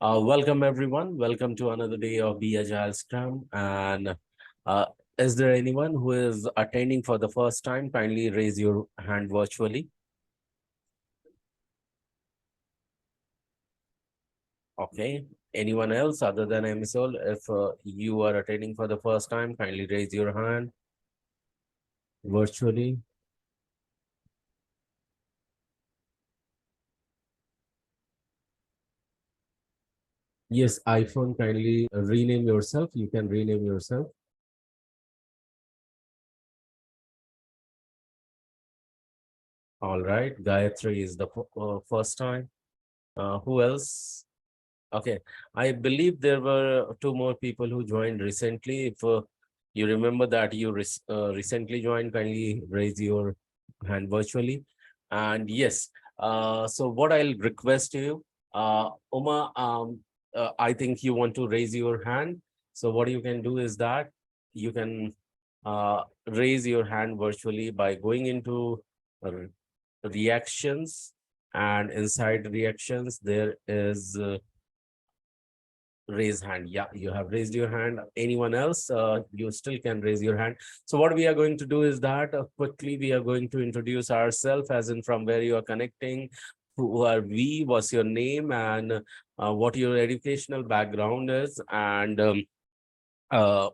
Welcome everyone. Welcome to another day of the Agile Scrum. And uh, is there anyone who is attending for the first time? Kindly raise your hand virtually. Okay. Anyone else other than Emisol? If you are attending for the first time, kindly raise your hand virtually. Yes, iPhone, kindly rename yourself. You can rename yourself. All right. Gayatri is the first time. Who else? Okay, I believe there were two more people who joined recently. If you remember that you recently joined, kindly raise your hand virtually. And yes, so what I'll request you, Uma, I think you want to raise your hand. So what you can do is that you can raise your hand virtually by going into reactions, and inside reactions, there is raise hand. Yeah, you have raised your hand. Anyone else, you still can raise your hand. So what we are going to do is that quickly we are going to introduce ourselves, as in from where you are connecting, who are we, what's your name, and what your educational background is, and uh,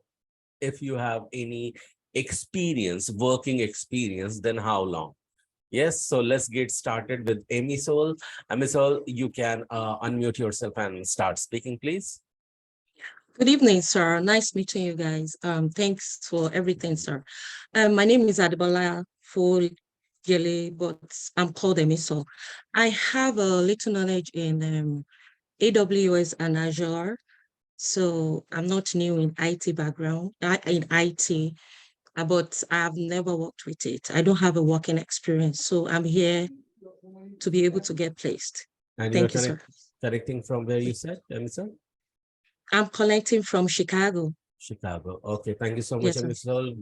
if you have any experience, working experience, then how long. Yes, so let's get started with Emisol. Emisol, you can unmute yourself and start speaking, please. Good evening, sir. Nice meeting you guys. Thanks for everything, sir. My name is Adebola Gele, but I'm called Emiso. I have a little knowledge in AWS and Azure, so I'm not new in IT background, in IT, but I've never worked with it. I don't have a working experience, so I'm here to be able to get placed. And Thank you, sir. Connecting from where you said, Emisol? I'm connecting from Chicago. Chicago. Okay, thank you so much, Yes, sir. Emisol.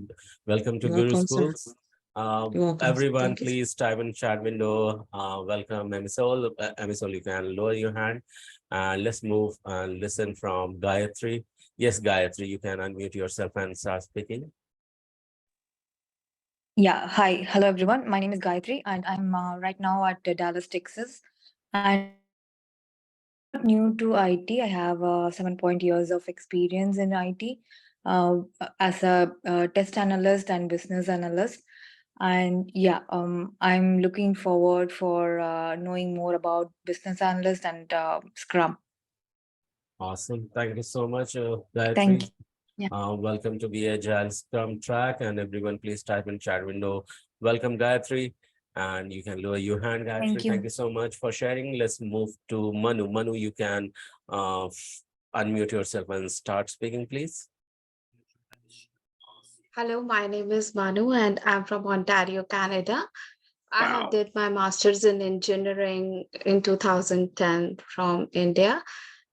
Welcome to You're Guru welcome, sir. Schools. You're welcome. Everyone, Thank you. please type in chat window. Welcome, Emisol. Emisol, you can lower your hand. Let's move and listen from Gayatri. Yes, Gayatri, you can unmute yourself and start speaking. Yeah, hi. Hello, everyone. My name is Gayatri, and I'm right now at Dallas, Texas. And I'm not new to IT. I have 7 years of experience in IT as a test analyst and business analyst. And yeah, I'm looking forward for knowing more about business analyst and Scrum. Awesome. Thank you so much, Gayatri. Thank you. Yeah. Welcome to the Agile Scrum track, and everyone please type in chat window. Welcome, Gayatri, and you can lower your hand, Gayatri. Thank you. Thank you so much for sharing. Let's move to Manu. Manu, you can unmute yourself and start speaking, please. Hello, my name is Manu and I'm from Ontario, Canada. I have did my master's in engineering in 2010 from India,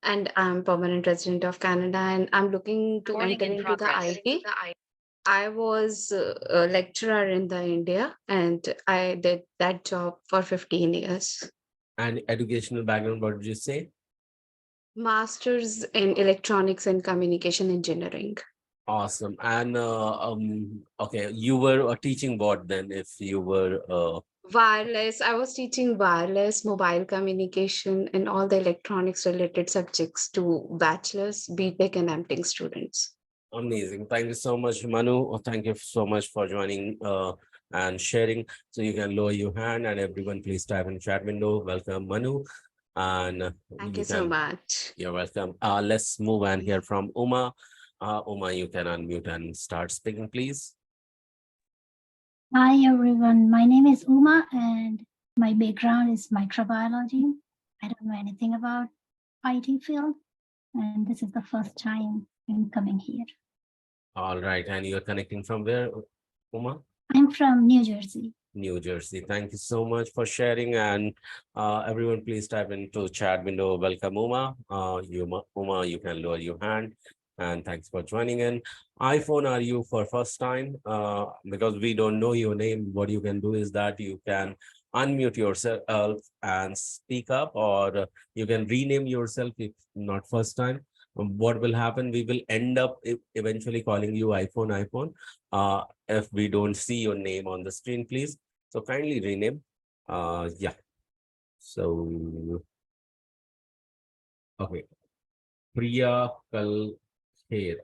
and I'm permanent resident of Canada, and I'm looking to enter into the IT. I was a lecturer in the India, and I did that job for 15 years. And educational background, what did you say? Master's in electronics and communication engineering. Awesome. And okay, you were teaching what then? If you were Wireless, I was teaching wireless, mobile communication, and all the electronics related subjects to bachelor's, BTech, and MTech students. Amazing. Thank you so much, Manu. Thank you so much for joining and sharing. So you can lower your hand, and everyone please type in chat window. Welcome, Manu. And Thank you so much. You're welcome. Let's move and hear from Uma. Uma, you can unmute and start speaking, please. Hi everyone, my name is Uma and my background is microbiology. I don't know anything about IT field and this is the first time I'm coming here. All right, and you're connecting from where, Uma? I'm from New Jersey. New Jersey. Thank you so much for sharing, and everyone please type into chat window. Welcome, Uma. Uma, you can lower your hand. And thanks for joining in. iPhone, are you for first time? Because we don't know your name, what you can do is that you can unmute yourself and speak up, or you can rename yourself if not first time. What will happen? We will end up eventually calling you iPhone. If we don't see your name on the screen, please. So kindly rename. Yeah. So okay. Priya Kalher.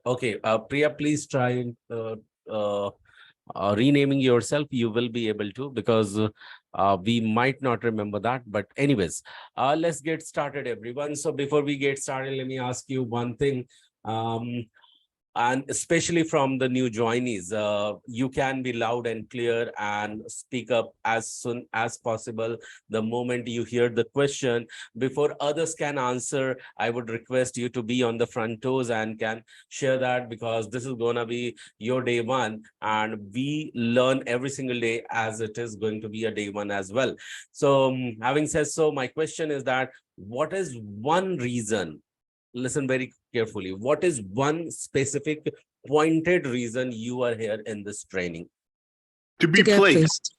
Okay. Priya, please try and renaming yourself. You will be able to, because we might not remember that. But anyways, let's get started, everyone. So before we get started, let me ask you one thing. And especially from the new joinees, you can be loud and clear and speak up as soon as possible the moment you hear the question. Before others can answer, I would request you to be on the front toes and can share that, because this is going to be your day one, and we learn every single day as it is going to be a day one as well. So having said so, my question is that what is one reason, listen very carefully, what is one specific pointed reason you are here in this training? To be To get placed. placed.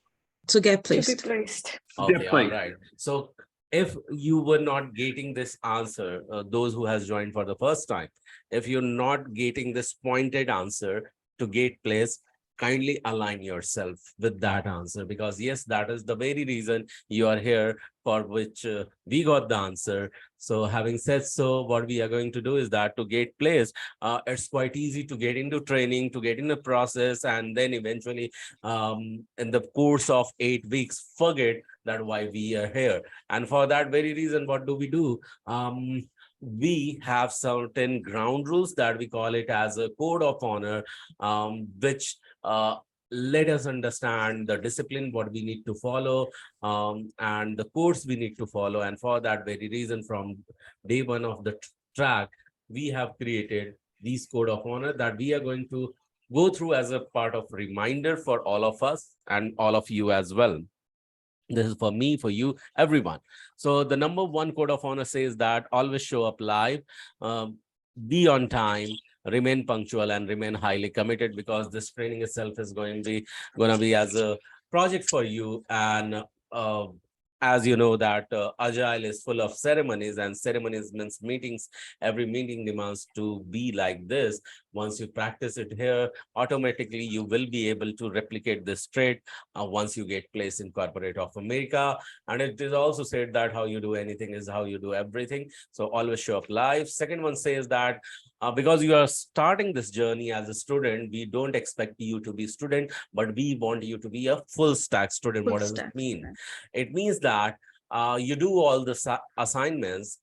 To get To be placed. placed. Okay, all placed. right. So if you were not getting this answer, those who has joined for the first time, if you're not getting this pointed answer to get placed, kindly align yourself with that answer, because yes, that is the very reason you are here, for which we got the answer. So having said so, what we are going to do is that to get placed, it's quite easy to get into training, to get in the process, and then eventually in the course of 8 weeks, forget that why we are here. And for that very reason, what do? We have certain ground rules that we call it as a code of honor, which let us understand the discipline, what we need to follow, and the course we need to follow. And for that very reason, from day one of the track, we have created these code of honor that we are going to go through as a part of reminder for all of us and all of you as well. This is for me, for you, everyone. So the number one code of honor says that always show up live, be on time, remain punctual, and remain highly committed, because this training itself is going to be as a project for you. And as you know that Agile is full of ceremonies, and ceremonies means meetings. Every meeting demands to be like this. Once you practice it here, automatically you will be able to replicate this trait once you get placed in corporate of America. And it is also said that how you do anything is how you do everything. So always show up live. Second one says that because you are starting this journey as a student, we don't expect you to be student, but we want you to be a full stack student. Full What does it stack mean? student. It means that you do all the assignments,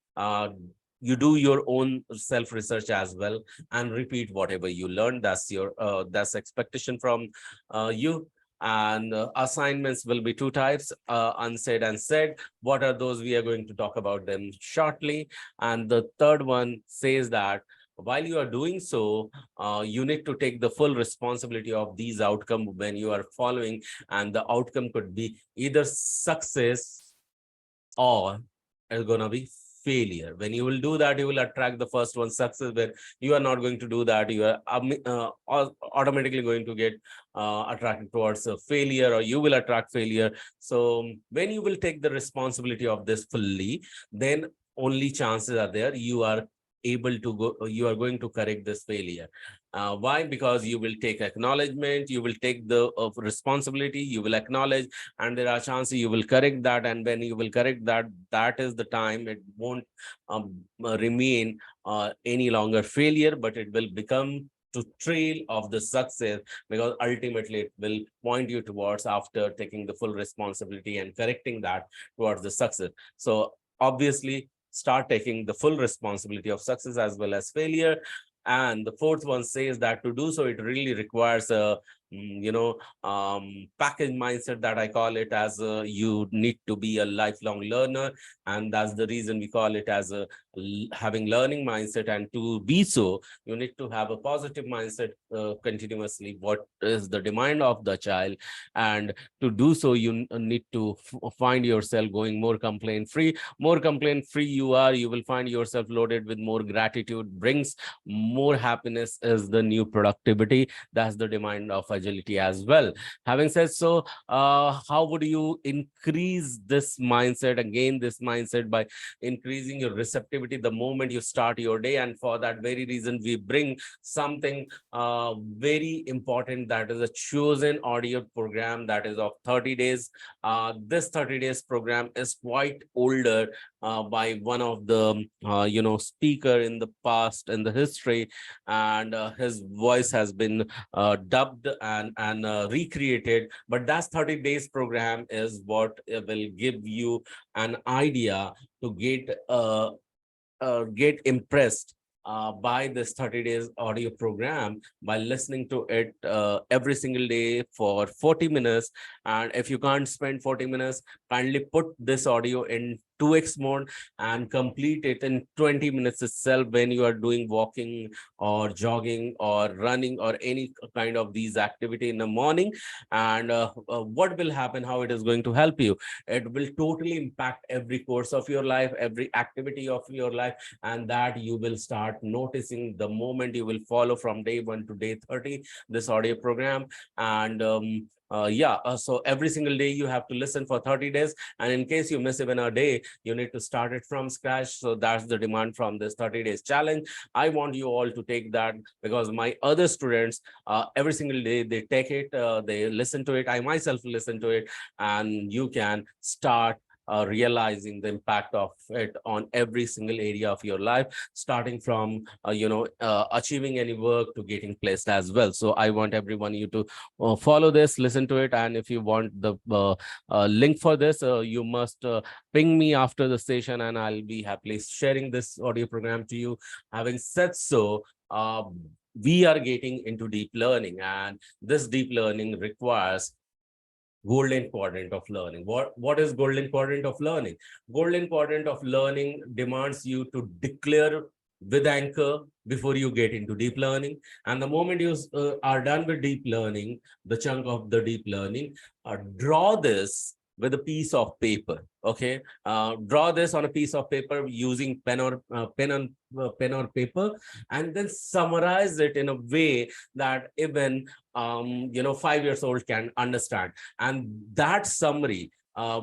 you do your own self research as well, and repeat whatever you learn. That's your that's expectation from you. And assignments will be two types, unsaid and said. What are those? We are going to talk about them shortly. And the third one says that while you are doing so, you need to take the full responsibility of these outcomes when you are following, and the outcome could be either success or it's gonna be failure. When you will do that, you will attract the first one, success. When you are not going to do that, you are automatically going to get attracted towards a failure, or you will attract failure. So when you will take the responsibility of this fully, then only chances are there you are able to go, you are going to correct this failure. Why? Because you will take acknowledgement, you will take the responsibility, you will acknowledge, and there are chances you will correct that. And when you will correct that, that is the time it won't remain any longer failure, but it will become to trail of the success, because ultimately it will point you towards, after taking the full responsibility and correcting that, towards the success. So obviously start taking the full responsibility of success as well as failure. And the fourth one says that to do so, it really requires a package mindset, that I call it as you need to be a lifelong learner. And that's the reason we call it as a having learning mindset. And to be so, you need to have a positive mindset continuously. What is the demand of the child? And to do so, you need to find yourself going more complaint free. More complaint free you are, you will find yourself loaded with more gratitude, brings more happiness, is the new productivity. That's the demand of agility as well. Having said so, how would you increase this mindset, again, this mindset, by increasing your receptivity the moment you start your day? And for that very reason, we bring something very important, that is a chosen audio program that is of 30 days. This 30 days program is quite older by one of the speaker in the past, in the history, and his voice has been dubbed and recreated. But that 30 days program is what will give you an idea to get impressed by this 30 days audio program by listening to it every single day for 40 minutes. And if you can't spend 40 minutes, kindly put this audio in 2x mode and complete it in 20 minutes itself when you are doing walking or jogging or running or any kind of these activity in the morning. And what will happen, how it is going to help you? It will totally impact every course of your life, every activity of your life, and that you will start noticing the moment you will follow from day 1 to day 30 this audio program. And so every single day you have to listen for 30 days, and in case you miss even a day, you need to start it from scratch. So that's the demand from this 30 days challenge. I want you all to take that, because my other students every single day they take it, they listen to it, I myself listen to it, and you can start realizing the impact of it on every single area of your life, starting from achieving any work to getting placed as well. So I want everyone you to follow this, listen to it, and if you want the link for this, you must ping me after the session, and I'll be happily sharing this audio program to you. Having said so, we are getting into deep learning, and this deep learning requires golden quadrant of learning. What is golden quadrant of learning? Golden quadrant of learning demands you to declare with anchor before you get into deep learning. And the moment you are done with deep learning, the chunk of the deep learning, draw this with a piece of paper. Okay, draw this on a piece of paper using pen or paper, and then summarize it in a way that even 5 years old can understand. And that summary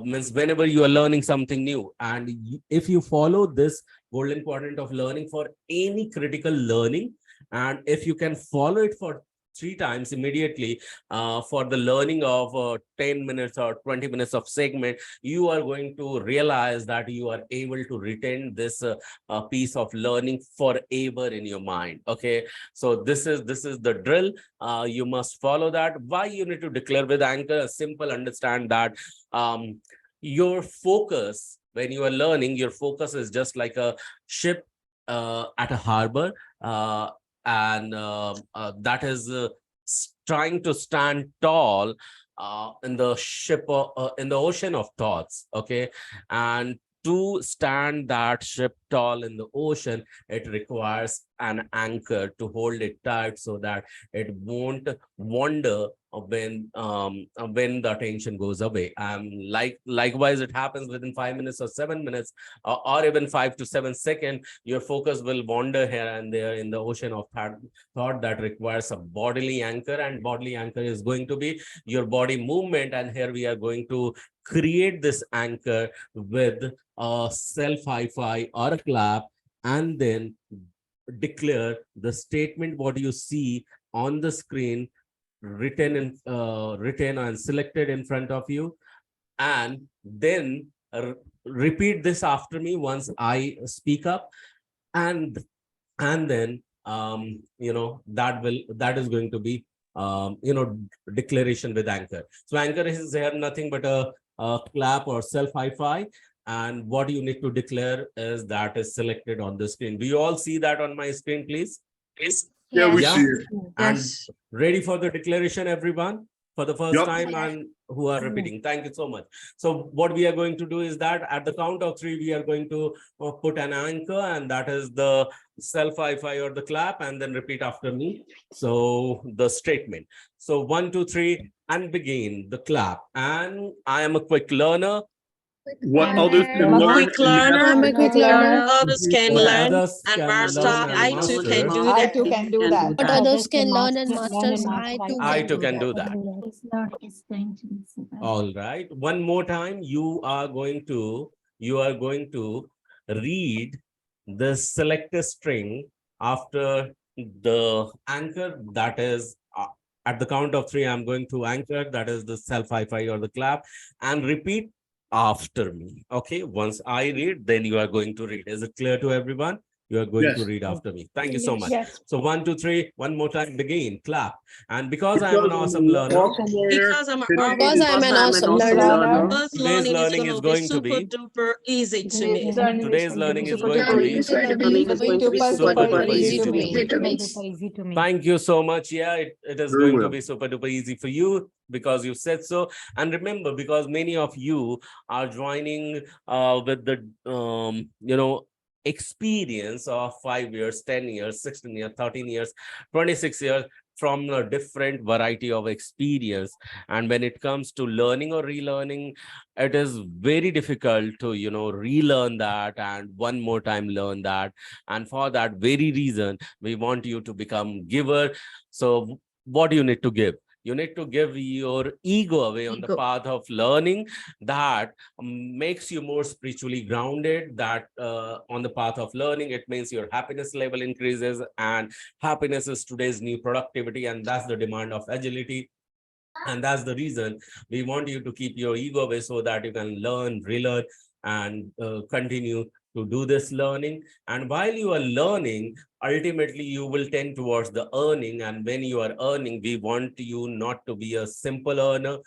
means whenever you are learning something new, and if you follow this golden quadrant of learning for any critical learning, and if you can follow it for 3 times immediately for the learning of 10 minutes or 20 minutes of segment, you are going to realize that you are able to retain this piece of learning forever in your mind. Okay, so this is the drill. You must follow that. Why you need to declare with anchor? Simple, understand that your focus when you are learning, your focus is just like a ship at a harbor, and that is trying to stand tall in the ship in the ocean of thoughts. Okay, and to stand that ship tall in the ocean, it requires an anchor to hold it tight so that it won't wander when the attention goes away. Likewise, it happens within 5 minutes or 7 minutes, or even 5 to 7 seconds, your focus will wander here and there in the ocean of thought that requires a bodily anchor, and bodily anchor is going to be your body movement. And here we are going to create this anchor with a self high five or a clap, and then declare the statement what you see on the screen written and selected in front of you, and then repeat this after me once I speak up, and then that is going to be declaration with anchor. So anchor is here nothing but a clap or self high five, and what you need to declare is that is selected on the screen. Do you all see that on my screen, please? Yeah, we Yeah. see it. And Yes. ready for the declaration, everyone, for the first Yup. time, and who are repeating. Thank you so much. So what we are going to do is that at the count of 3, we are going to put an anchor, and that is the self high five or the clap, and then repeat after me. So the statement. So 1, 2, 3, and begin the clap. And I am a quick learner. What others can I'm a learn quick and learner. master. I'm a quick learner. Others can What learn others and can master. learn and I too can master. do I that. too can do that. What others can learn and masters, I too I can too do can do that. that. This learning is going to be super. All right. One more time, you are going to read the selector string after the anchor, that is at the count of three, I'm going to anchor, that is the self high five or the clap, and repeat after me. Okay. Once I read, then you are going to read. Is it clear to everyone? You are going to Yes. read after me. Thank you so much. Yes. So 1, 2, 3, one more time, begin, clap. And because I am an awesome learner, Awesome learner. Because I'm Because I'm an awesome learner. Earth today's learning is going to be be super duper easy to me. today's learning is Super going to duper be super duper easy easy to to me. Thank you so much. Yeah, it is Very going to well. be super duper easy for you because you said so. And remember, because many of you are joining with the experience of 5 years, 10 years, 16 years, 13 years, 26 years, from a different variety of experience. And when it comes to learning or relearning, it is very difficult to relearn that and one more time learn that. And for that very reason, we want you to become giver. So what do you need to give? You need to give your ego away on the path of learning that makes you more spiritually grounded. That on the path of learning, it means your happiness level increases, and happiness is today's new productivity, and that's the demand of agility. And that's the reason we want you to keep your ego away so that you can learn, relearn, and continue to do this learning. And while you are learning, ultimately you will tend towards the earning. And when you are earning, we want you not to be a simple earner.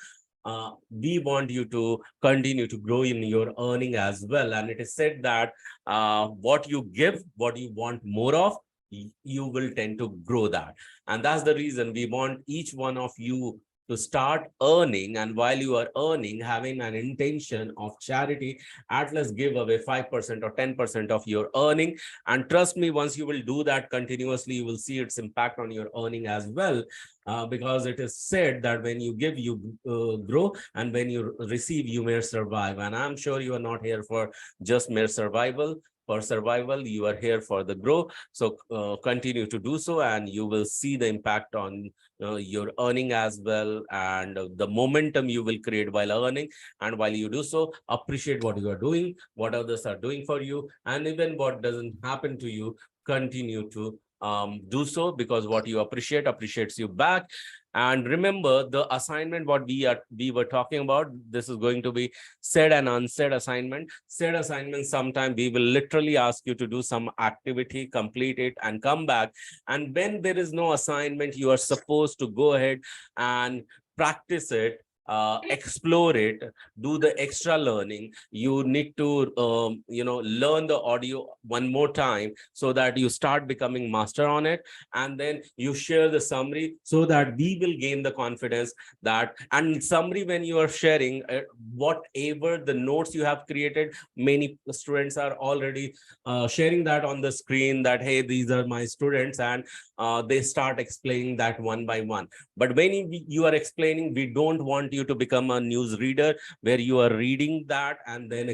We want you to continue to grow in your earning as well. And it is said that what you give, what you want more of, you will tend to grow that. And that's the reason we want each one of you to start earning. And while you are earning, having an intention of charity, at least give away 5% or 10% of your earning. And trust me, once you will do that continuously, you will see its impact on your earning as well. Because it is said that when you give, you grow, and when you receive, you may survive. And I'm sure you are not here for just mere survival. For survival, you are here for the growth. So continue to do so, and you will see the impact on your earning as well, and the momentum you will create while earning. And while you do so, appreciate what you are doing, what others are doing for you, and even what doesn't happen to you, continue to do so, because what you appreciate appreciates you back. And remember the assignment what we were talking about. This is going to be said and unsaid assignment. Said assignment, sometime we will literally ask you to do some activity, complete it, and come back. And when there is no assignment, you are supposed to go ahead and practice it, explore it, do the extra learning. You need to learn the audio one more time so that you start becoming master on it. And then you share the summary so that we will gain the confidence that, and summary, when you are sharing whatever the notes you have created, many students are already sharing that on the screen, that hey, these are my students, and they start explaining that one by one. But when you are explaining, we don't want you to become a news reader where you are reading that and then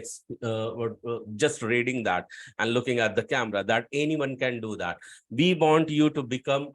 just reading that and looking at the camera. That anyone can do that. We want you to become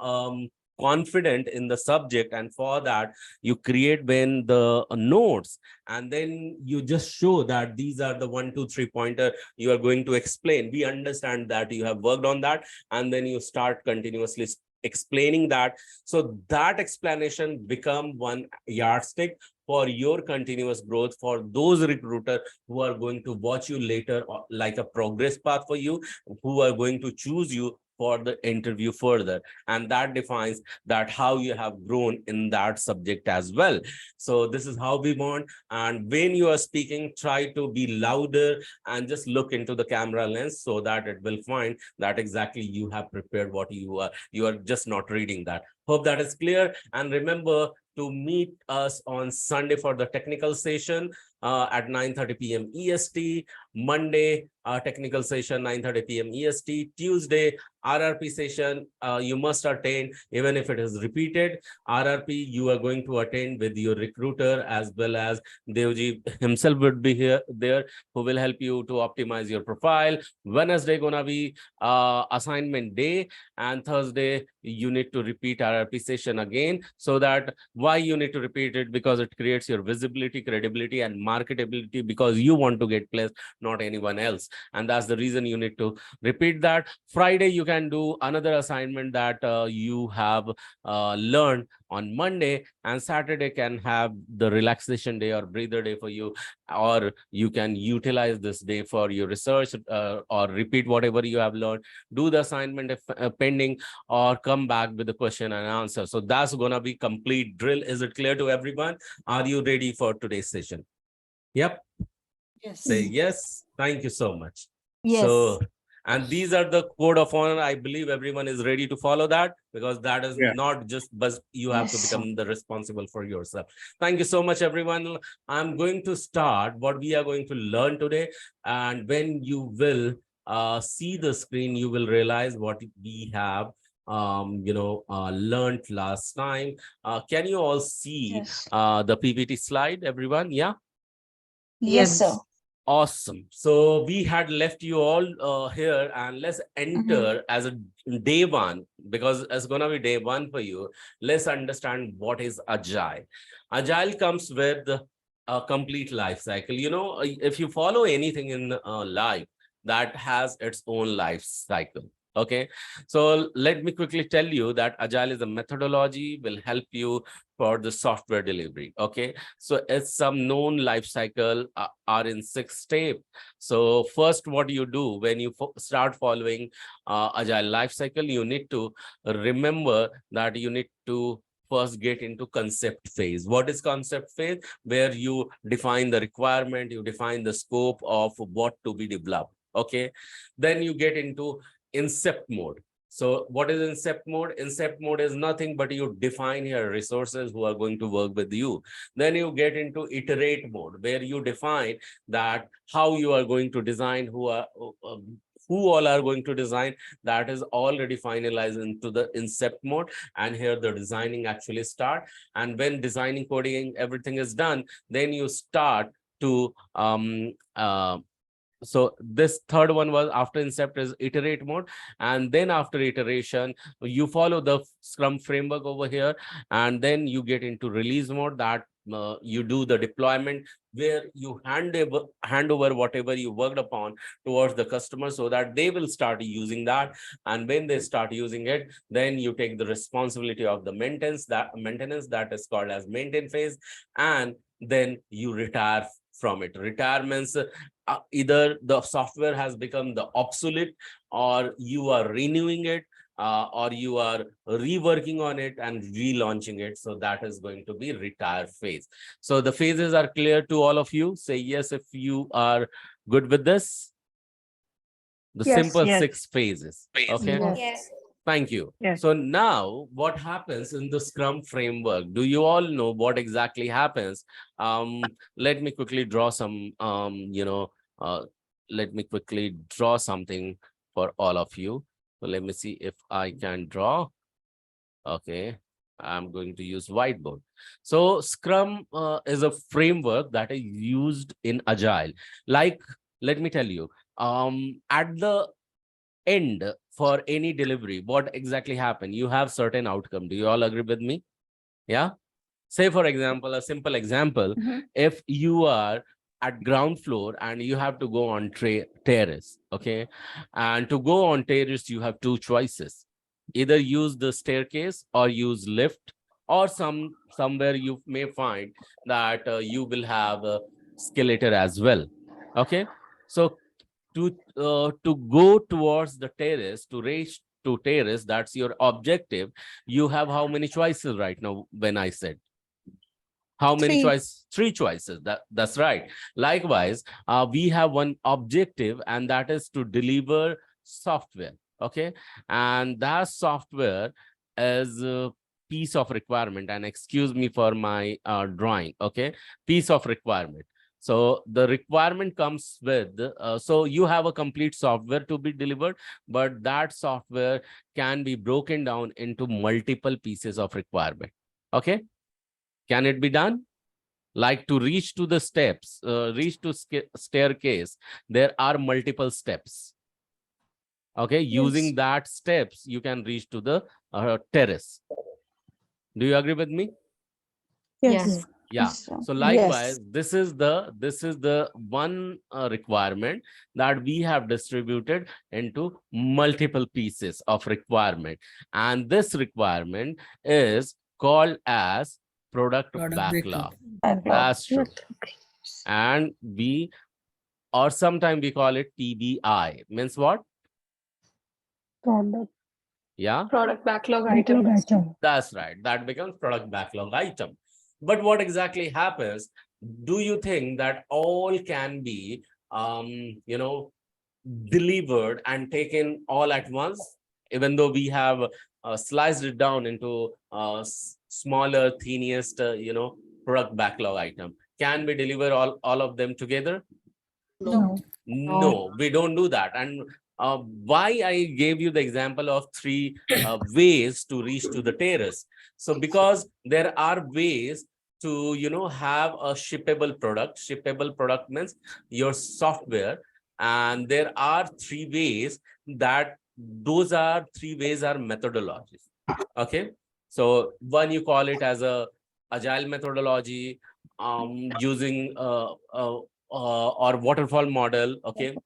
confident in the subject, and for that you create when the notes, and then you just show that these are the 1 2 3 pointer you are going to explain. We understand that you have worked on that, and then you start continuously explaining that. So that explanation become one yardstick for your continuous growth, for those recruiters who are going to watch you later, like a progress path for you, who are going to choose you for the interview further. And that defines that how you have grown in that subject as well. So this is how we want. And when you are speaking, try to be louder and just look into the camera lens so that it will find that exactly you have prepared what you are just not reading that. Hope that is clear. And remember to meet us on Sunday for the technical session at 9:30 p.m. EST. Monday, technical session 9:30 p.m. EST. Tuesday, RRP session you must attend, even if it is repeated. RRP you are going to attend with your recruiter, as well as Devji himself would be here there, who will help you to optimize your profile. Wednesday gonna be assignment day, and Thursday you need to repeat RRP session again. So that why you need to repeat it? Because it creates your visibility, credibility, and marketability, because you want to get placed, not anyone else. And that's the reason you need to repeat that. Friday you can do another assignment that you have learned on Monday, and Saturday can have the relaxation day or breather day for you, or you can utilize this day for your research or repeat whatever you have learned, do the assignment if pending, or come back with the question and answer. So that's gonna be complete drill. Is it clear to everyone? Are you ready for today's session? Yep. Yes. Say yes. Thank you so much. Yes. So, and these are the code of honor. I believe everyone is ready to follow that, because that is not just, but you have to become the responsible for yourself. Thank you so much, everyone. I'm going to start what we are going to learn today. And when you will see the screen, you will realize what we have learned last time. Can you all see the PPT slide, everyone? Yeah. Yes, sir. Awesome. So we had left you all here, and let's enter as a day one, because it's gonna be day one for you. Let's understand what is Agile. Agile comes with a complete life cycle. You know, if you follow anything in life, that has its own life cycle. Okay, so let me quickly tell you that Agile is a methodology, will help you for the software delivery. Okay, so it's some known life cycle are in 6 steps. So first, what you do when you start following Agile life cycle, you need to remember that you need to first get into concept phase. What is concept phase? Where you define the requirement, you define the scope of what to be developed. Okay, then you get into incept mode. So what is incept mode? Incept mode is nothing but you define your resources who are going to work with you. Then you get into iterate mode, where you define that how you are going to design, who all are going to design. That is already finalized into the incept mode, and here the designing actually start. And when designing, coding, everything is done, then you start to so this third one was after incept is iterate mode. And then after iteration, you follow the Scrum framework over here, and then you get into release mode, that you do the deployment, where you hand over whatever you worked upon towards the customer, so that they will start using that. And when they start using it, then you take the responsibility of the maintenance that is called as maintain phase, and then you retire from it. Retirements, either the software has become the obsolete, or you are renewing it, or you are reworking on it and relaunching it. So that is going to be retire phase. So the phases are clear to all of you. Say yes if you are good with this. The simple 6 phases. Okay. Yes. Thank you. So now what happens in the Scrum framework? Do you all know what exactly happens? Let me quickly draw some, let me quickly draw something for all of you. So let me see if I can draw. Okay, I'm going to use whiteboard. So Scrum is a framework that is used in Agile. Like, let me tell you, at the end for any delivery, what exactly happened? You have certain outcome. Do you all agree with me? Yeah. Say, for example, a simple example, if you are at ground floor and you have to go on terrace, okay? And to go on terrace, you have 2 choices. Either use the staircase or use lift, or somewhere you may find that you will have a escalator as well. Okay. So to go towards the terrace, to reach to terrace, that's your objective. You have how many choices right now? When I said how many 3. choices? 3 choices. That's right. Likewise, we have one objective, and that is to deliver software. Okay, and that software is piece of requirement, and excuse me for my drawing, okay, piece of requirement. So the requirement comes with, so you have a complete software to be delivered, but that software can be broken down into multiple pieces of requirement. Okay, can it be done? Like to reach to the steps, reach to staircase, there are multiple steps. Okay, using that steps, you can reach to the terrace. Do you agree with me? Yes. Yeah. So likewise, this is the one requirement that we have distributed into multiple pieces of requirement, and this requirement is called as product backlog. That's true. And we, or sometimes we call it PBI. Means what? Product. Yeah. Product backlog item. That's right. That becomes product backlog item. But what exactly happens? Do you think that all can be, delivered and taken all at once? Even though we have sliced it down into smaller, tiniest, product backlog item. Can we deliver all of them together? No, we don't do that. And why I gave you the example of 3 ways to reach to the terrace. So because there are ways to, have a shippable product. Shippable product means your software. And there are 3 ways that those are 3 ways are methodologies. Okay. So one, you call it as a agile methodology, using or waterfall model. Okay.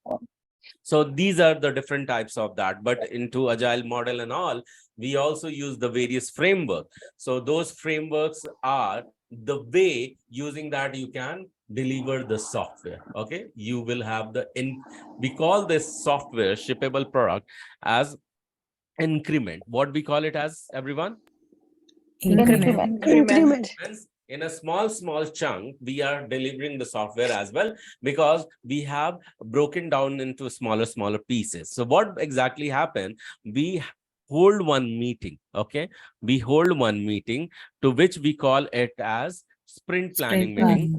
So these are the different types of that, but into agile model and all, we also use the various framework. So those frameworks are the way using that you can deliver the software. Okay, you will have we call this software shippable product as increment. What we call it as, everyone? Increment. Hence, in a small chunk, we are delivering the software as well, because we have broken down into smaller pieces. So what exactly happened? We hold one meeting. Okay, we hold one meeting to which we call it as sprint planning meeting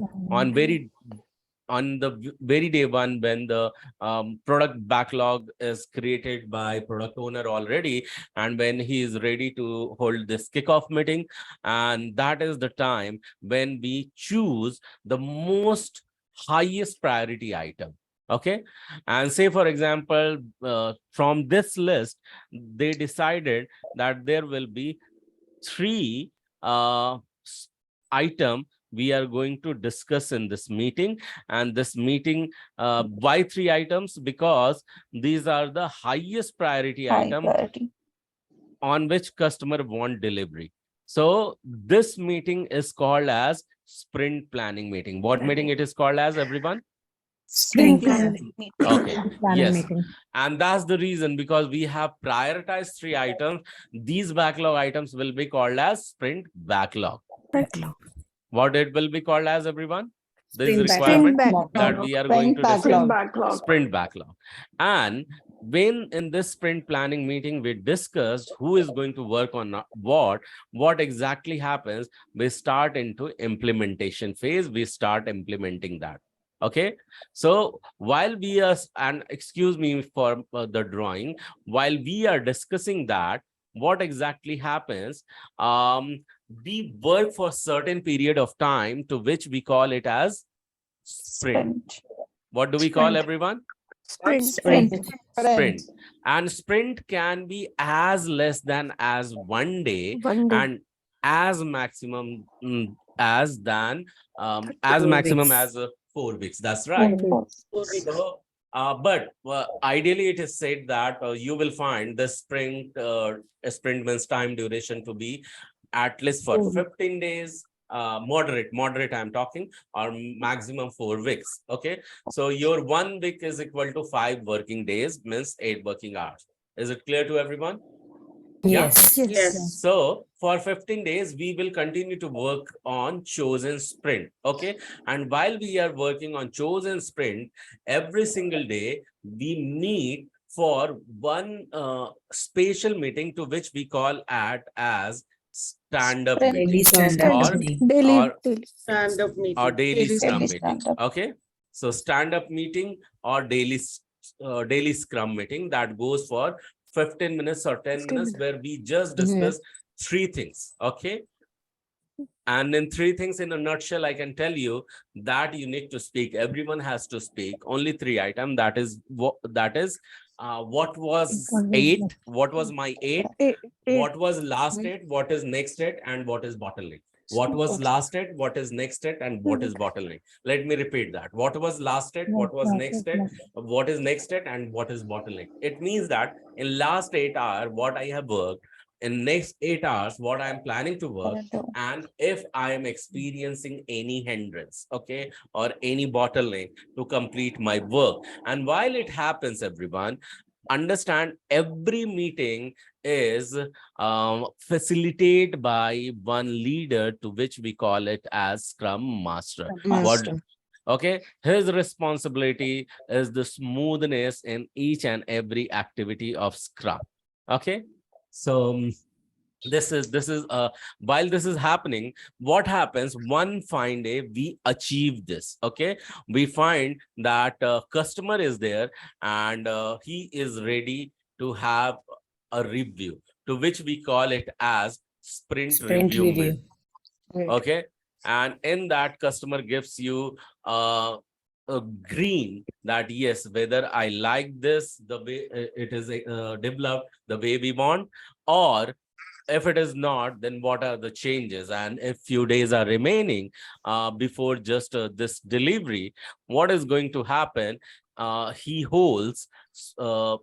on the very day one, when the product backlog is created by product owner already, and when he is ready to hold this kickoff meeting. And that is the time when we choose the most highest priority item. Okay, and say for example, from this list, they decided that there will be 3 item we are going to discuss in this meeting. And this meeting, why 3 items? Because these are the highest priority item on which customer want delivery. So this meeting is called as sprint planning meeting. What meeting it is called as, everyone? Sprint planning. Okay. Yes. And that's the reason, because we have prioritized 3 items. These backlog items will be called as sprint backlog. What it will be called as, everyone? This is requirement that we are going to discuss. Sprint backlog. And when in this sprint planning meeting, we discussed who is going to work on what exactly happens, we start into implementation phase. We start implementing that. Okay. So while we are, and excuse me for the drawing, while we are discussing that, what exactly happens? We work for certain period of time to which we call it as sprint. What do we call, everyone? Sprint. And sprint can be as less than as 1 day, and as maximum as 4 weeks. That's right. So, but ideally it is said that you will find the sprint means time duration to be at least for 15 days, moderate I'm talking, or maximum 4 weeks. Okay, so your 1 week is equal to 5 working days, means 8 working hours. Is it clear to everyone? Yes. So for 15 days, we will continue to work on chosen sprint. Okay. And while we are working on chosen sprint, every single day, we meet for one spatial meeting to which we call as stand-up Daily meeting stand-up or meeting. Stand-up meeting. or daily Daily scrum Daily meeting. stand-up. Okay, so stand-up meeting or daily scrum meeting that goes for 15 minutes or 10 minutes, where we just discuss three things. Okay, and in three things in a nutshell, I can tell you that you need to speak. Everyone has to speak. Only three items. What was eight? What was my eight? What was last eight? What is next eight? And what is bottleneck? What was last eight? What is next eight? And what is bottleneck? Let me repeat that. What was last eight? What was next eight? What is next eight? And what is bottleneck? It means that in last 8 hours, what I have worked, in next 8 hours, what I am planning to work, and if I am experiencing any hindrance, okay, or any bottleneck to complete my work. And while it happens, everyone, understand every meeting is facilitated by one leader, to which we call it as Scrum Master. What? Okay, his responsibility is the smoothness in each and every activity of Scrum. Okay, so this is while this is happening, what happens, one fine day we achieve this. Okay, we find that customer is there, and he is ready to have a review, to which we call it as sprint review meeting. Okay, and in that, customer gives you a green that yes, whether I like this the way it is developed the way we want, or if it is not, then what are the changes. And if few days are remaining before just this delivery, what is going to happen, he holds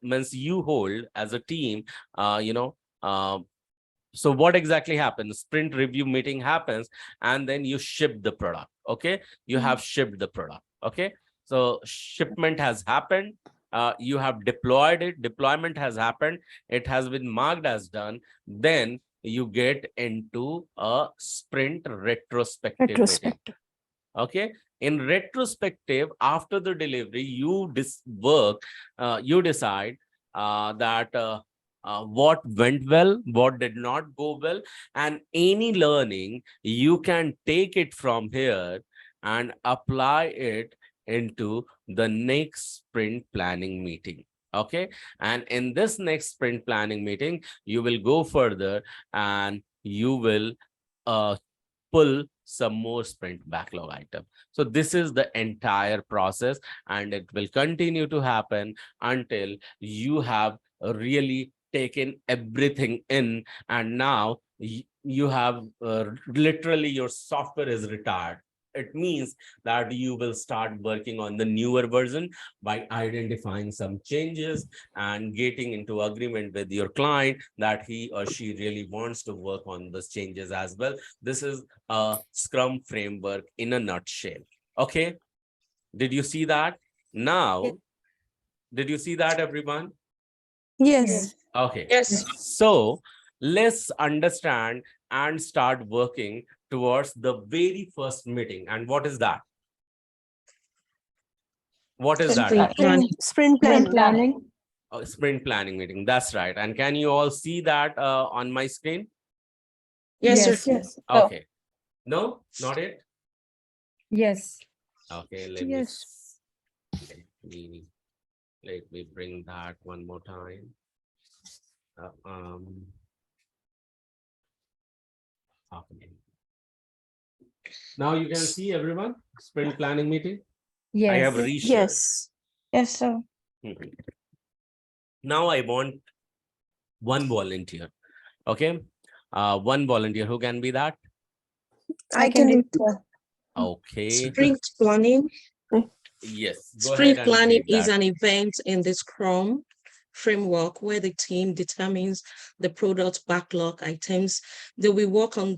means you hold as a team, so what exactly happens, sprint review meeting happens, and then you ship the product. Okay, you have shipped the product. Okay, so shipment has happened, you have deployed it, deployment has happened, it has been marked as done. Then you get into a sprint retrospective meeting. Okay, in retrospective, after the delivery, you you decide that what went well, what did not go well, and any learning you can take it from here and apply it into the next sprint planning meeting. Okay, and in this next sprint planning meeting, you will go further and you will pull some more sprint backlog item. So this is the entire process, and it will continue to happen until you have really taken everything in, and now you have literally your software is retired. It means that you will start working on the newer version by identifying some changes and getting into agreement with your client that he or she really wants to work on those changes as well. This is a Scrum framework in a nutshell. Okay, did you see that? Now, did you see that, everyone? Yes. Okay. Yes. So let's understand and start working towards the very first meeting. And what is that? What is that? Sprint planning. Oh, sprint planning meeting. That's right. And can you all see that on my screen? Yes, sir. Okay. No, not it. Yes. Okay, let me bring that one more time. Okay. Now you can see, everyone, sprint planning meeting. I have Yes. reshared. Yes, sir. Mhm. Now I want one volunteer. Okay, one volunteer. Who can be that? I can do it. Okay. Sprint planning. Yes. Go Sprint ahead and planning read is that. an event in the Scrum framework where the team determines the product backlog items that we work on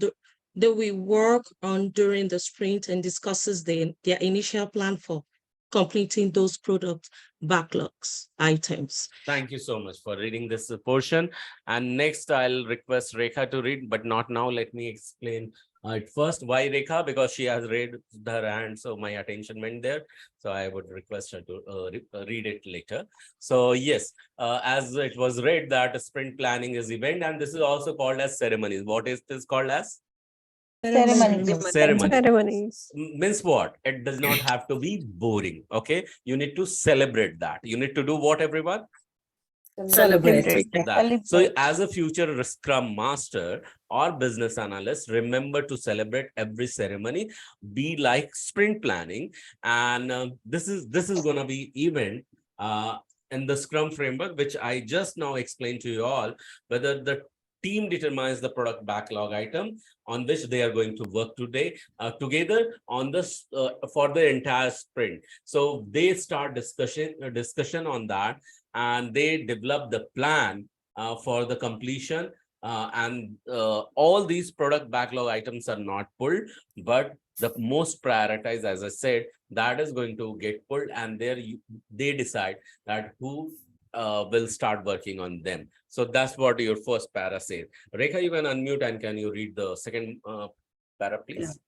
during the sprint and discusses their initial plan for completing those product backlogs items. Thank you so much for reading this portion. And next, I'll request Rekha to read, but not now. Let me explain At first, why Rekha? Because she has raised her hand, so my attention went there. So I would request her to read it later. So yes, as it was read that sprint planning is event, and this is also called as ceremonies. What is this called as? Ceremonies. Ceremony. Ceremonies. Means what? It does not have to be boring. Okay, you need to celebrate that. You need to do what, everyone? Celebrate. That. So as a future Scrum Master or business analyst, remember to celebrate every ceremony, be like sprint planning. And this is going to be event in the Scrum framework, which I just now explained to you all, whether the team determines the product backlog item on which they are going to work together on this for the entire sprint. So they start discussion on that, and they develop the plan for the completion. And all these product backlog items are not pulled, but the most prioritized, as I said, that is going to get pulled, and there they decide that who will start working on them. So that's what your first para says. Rekha, you can unmute, and can you read the second para, please?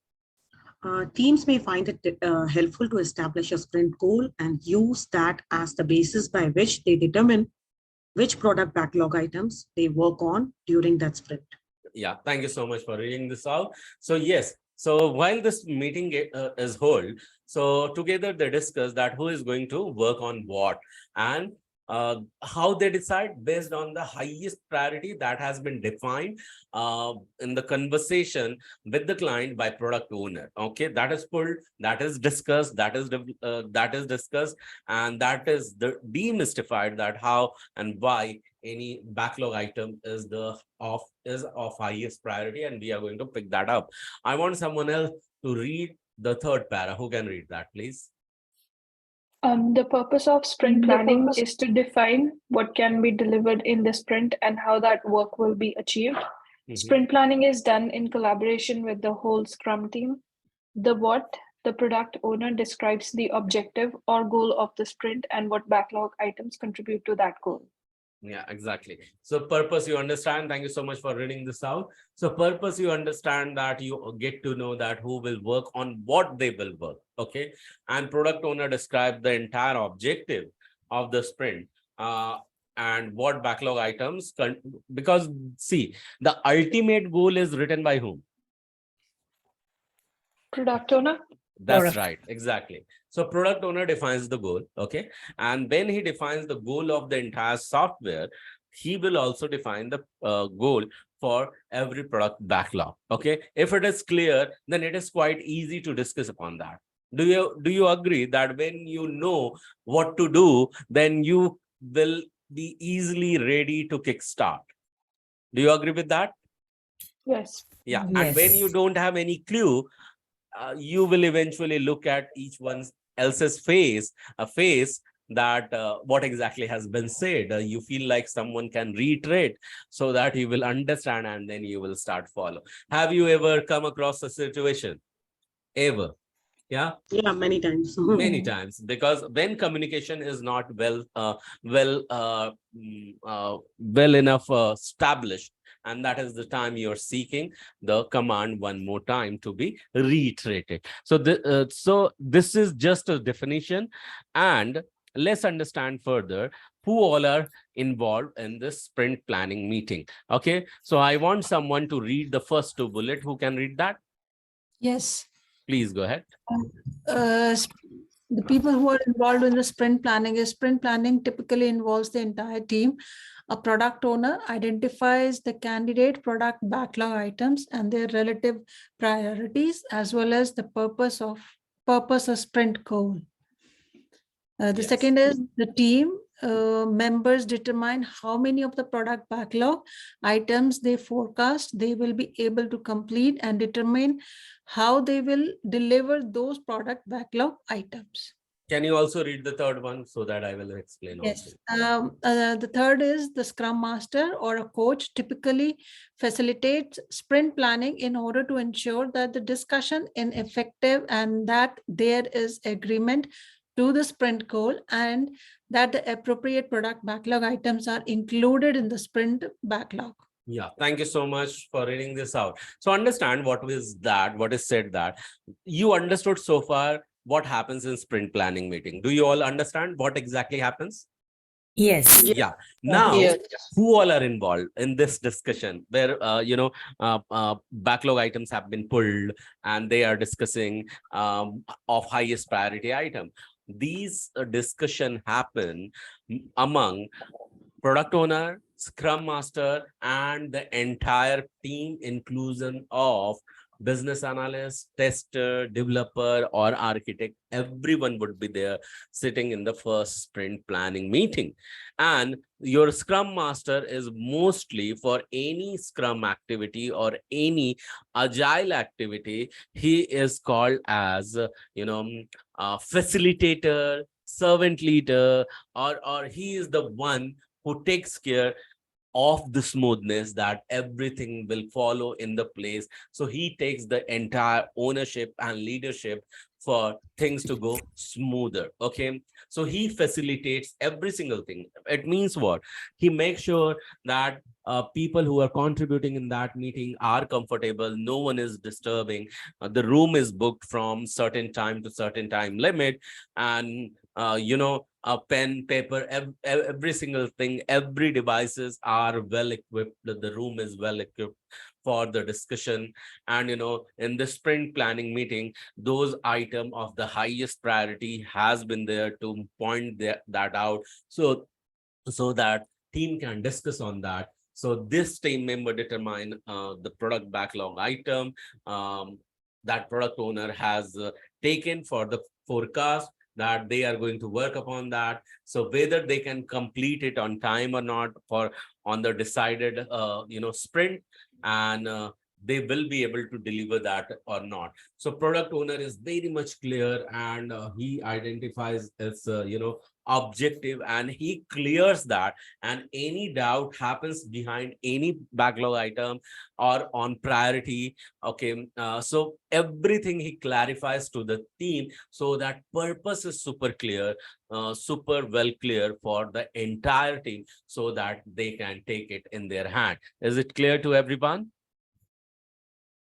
Teams may find it helpful to establish a sprint goal and use that as the basis by which they determine which product backlog items they work on during that sprint. Yeah, thank you so much for reading this out. So yes, so while this meeting is held, so together they discuss that who is going to work on what, and how they decide based on the highest priority that has been defined in the conversation with the client by product owner. Okay, that is pulled, that is discussed, that is discussed, and that is demystified that how and why any backlog item is of highest priority, and we are going to pick that up. I want someone else to read the third para. Who can read that, please? The purpose of sprint planning is to define what can be delivered in the sprint and how that work will be achieved. Sprint planning is done in collaboration with the whole Scrum team. The what, the product owner describes the objective or goal of the sprint and what backlog items contribute to that goal. Yeah, exactly. So purpose, you understand. Thank you so much for reading this out. So purpose, you understand that you get to know that who will work on what they will work. Okay. And product owner describe the entire objective of the sprint and what backlog items, because see, the ultimate goal is written by whom? Product owner. That's right, exactly. So product owner defines the goal, okay? And when he defines the goal of the entire software, he will also define the goal for every product backlog, okay? If it is clear, then it is quite easy to discuss upon that. Do you agree that when you know what to do, then you will be easily ready to kickstart? Do you agree with that? Yes. Yeah, and when you don't have any clue, you will eventually look at each one else's face, a face that what exactly has been said. You feel like someone can reiterate so that you will understand, and then you will start follow. Have you ever come across a situation? Ever? Yeah, Many times. Many times, because when communication is not well enough established, and that is the time you're seeking the command one more time to be reiterated. So this is just a definition, and let's understand further who all are involved in this sprint planning meeting. Okay, so I want someone to read the first two bullets. Who can read that? Yes. Please go ahead. The people who are involved in the sprint planning typically involves the entire team. A product owner identifies the candidate product backlog items and their relative priorities, as well as the purpose of sprint goal. The second is the team members determine how many of the product backlog items they forecast they will be able to complete, and determine how they will deliver those product backlog items. Can you also read the third one so that I will explain? Yes. Also? The third is the Scrum Master or a coach typically facilitates sprint planning in order to ensure that the discussion is effective and that there is agreement to the sprint goal, and that the appropriate product backlog items are included in the sprint backlog. Yeah, thank you so much for reading this out. So understand what is that, what is said that you understood so far what happens in sprint planning meeting. Do you all understand what exactly happens? Yes. Yeah. Now, Yes. who all are involved in this discussion where, backlog items have been pulled and they are discussing of highest priority item. These discussion happen among product owner, scrum master, and the entire team, inclusion of business analyst, tester, developer, or architect. Everyone would be there sitting in the first sprint planning meeting. And your scrum master is mostly for any scrum activity or any agile activity. He is called as, facilitator, servant leader, or he is the one who takes care of the smoothness that everything will follow in the place. So he takes the entire ownership and leadership for things to go smoother. Okay. So he facilitates every single thing. It means what? He makes sure that people who are contributing in that meeting are comfortable. No one is disturbing. The room is booked from certain time to certain time limit. And, a pen, paper, every single thing, every devices are well equipped. The room is well equipped for the discussion. And, in the sprint planning meeting, those item of the highest priority has been there to point that out. So that team can discuss on that. So this team member determine the product backlog item that product owner has taken for the forecast, that they are going to work upon that. So whether they can complete it on time or not for on the decided sprint, and they will be able to deliver that or not. So product owner is very much clear, and he identifies its objective, and he clears that. And any doubt happens behind any backlog item or on priority, okay, so everything he clarifies to the team, so that purpose is super clear, super well clear for the entire team, so that they can take it in their hand. Is it clear to everyone?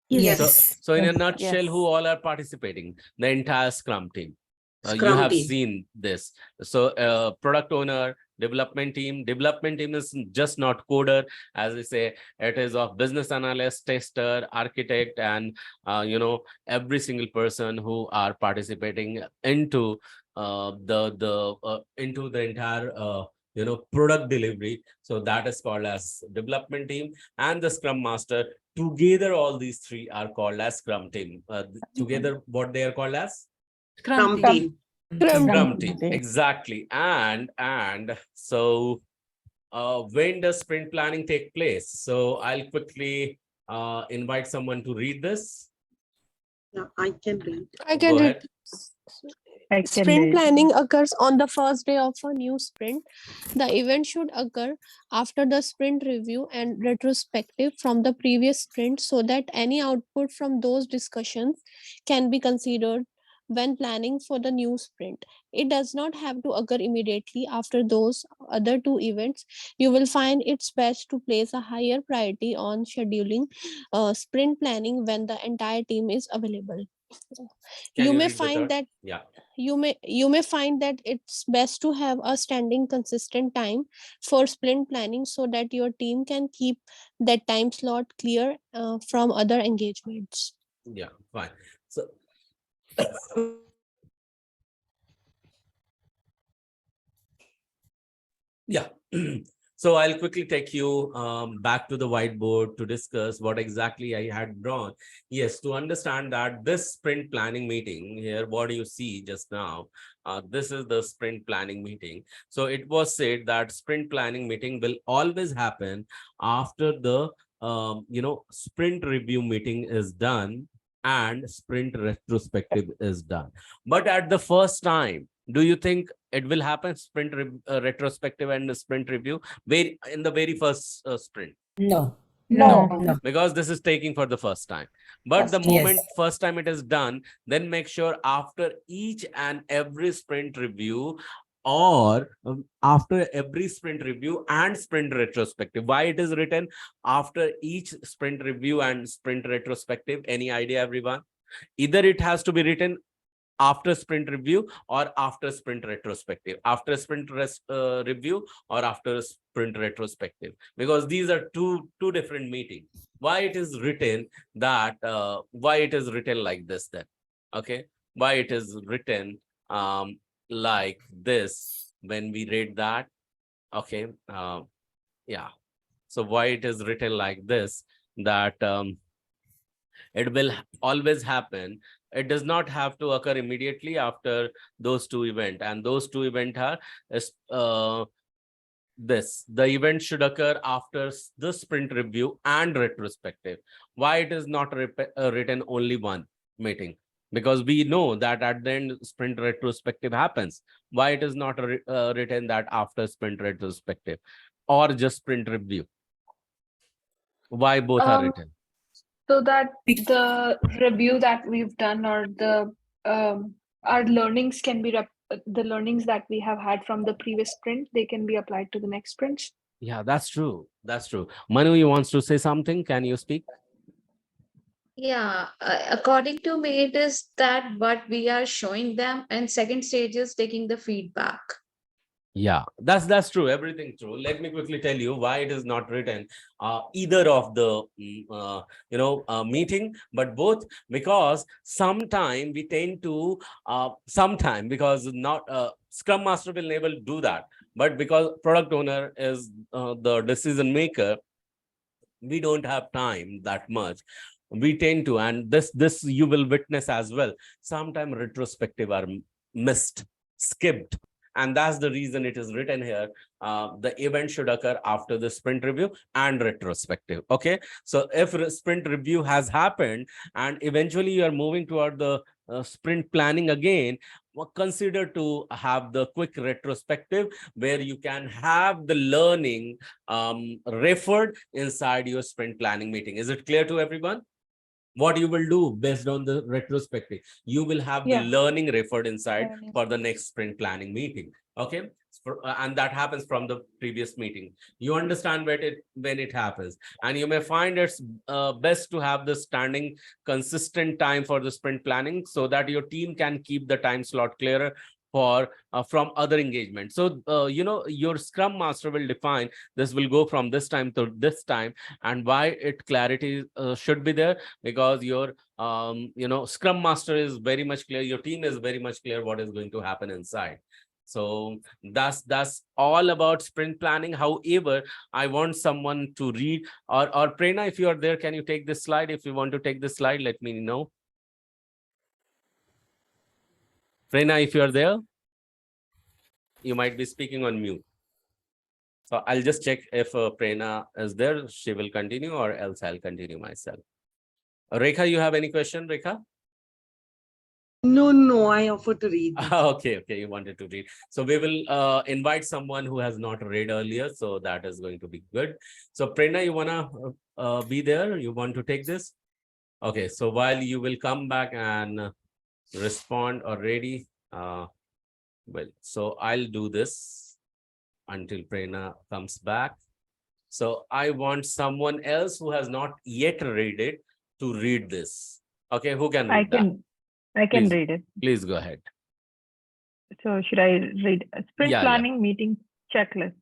Yes. So in a nutshell, who all are participating? The entire Scrum team. You Scrum have team. seen this. So product owner, development team is just not coder, as I say. It is of business analyst, tester, architect, and every single person who are participating into into the entire product delivery. So that is called as development team. And the scrum master, together all these three are called as scrum team. Together what they are called as? Scrum team. Scrum team, exactly. And so when does sprint planning take place? So I'll quickly invite someone to read this. Yeah, I can read. I can Go read. ahead. Sprint planning occurs on the first day of a new sprint. The event should occur after the sprint review and retrospective from the previous sprint, so that any output from those discussions can be considered when planning for the new sprint. It does not have to occur immediately after those other two events. You will find it's best to place a higher priority on scheduling sprint planning when the entire team is available. Can You you may read the find third? that Yeah. you may find that it's best to have a standing consistent time for sprint planning, so that your team can keep that time slot clear from other engagements. Yeah, fine. So yeah. So I'll quickly take you back to the whiteboard to discuss what exactly I had drawn. Yes, to understand that this sprint planning meeting here, what do you see just now? This is the sprint planning meeting. So it was said that sprint planning meeting will always happen after the sprint review meeting is done and sprint retrospective is done. But at the first time, do you think it will happen sprint retrospective and sprint review in the very first sprint? No. Because this is taking for the first time. But the moment first time it is done, then make sure after each and every sprint review, or after every sprint review and sprint retrospective? Why it is written after each sprint review and sprint retrospective? Any idea, everyone? Either it has to be written after sprint review or after sprint retrospective, after sprint review or after sprint retrospective, because these are two different meetings. Why it is written that, why it is written like this then? Okay, why it is written like this when we read that? Okay, yeah, so why it is written like this, that it will always happen. It does not have to occur immediately after those two events, and those two events are the event should occur after the sprint review and retrospective. Why it is not written only one meeting? Because we know that at the end sprint retrospective happens. Why it is not written that after sprint retrospective or just sprint review? Why both are written? So that the review that we've done, or the our learnings can be the learnings that we have had from the previous sprint, they can be applied to the next sprint. Yeah, that's true. That's true. Manu, you wants to say something? Can you speak? Yeah, according to me, it is that what we are showing them, and second stage is taking the feedback. Yeah, that's true. Everything true. Let me quickly tell you why it is not written either of the meeting, but both, because sometime we tend to sometime, because not Scrum Master will never do that, but because product owner is the decision maker, we don't have time that much. We tend to, and this you will witness as well, sometime retrospective are missed, skipped, and that's the reason it is written here. The event should occur after the sprint review and retrospective. Okay, so if sprint review has happened and eventually you are moving toward the sprint planning again, consider to have the quick retrospective where you can have the learning referred inside your sprint planning meeting. Is it clear to everyone? What you will do based on the retrospective, you will have the learning referred inside for the next sprint planning meeting. Okay, and that happens from the previous meeting. You understand when it happens, and you may find it's best to have the standing consistent time for the sprint planning so that your team can keep the time slot clearer for from other engagement. So your Scrum Master will define this will go from this time to this time, and why it clarity should be there, because your Scrum Master is very much clear, your team is very much clear what is going to happen inside. So that's all about sprint planning. However, I want someone to read, or Prerna, if you are there, can you take this slide? If you want to take this slide, let me know. Prerna, if you are there, you might be speaking on mute. So I'll just check if Prerna is there. She will continue, or else I'll continue myself. Rekha, you have any question, Rekha? No, I offer to read. Okay, you wanted to read. So we will invite someone who has not read earlier. So that is going to be good. So Prerna, you wanna be there? You want to take this? Okay, so while you will come back and respond already, well, so I'll do this until Prerna comes back. So I want someone else who has not yet read it to read this. Okay, who can read that? I can Please, read it. Please go ahead. So should I read sprint Yeah, planning meeting checklist?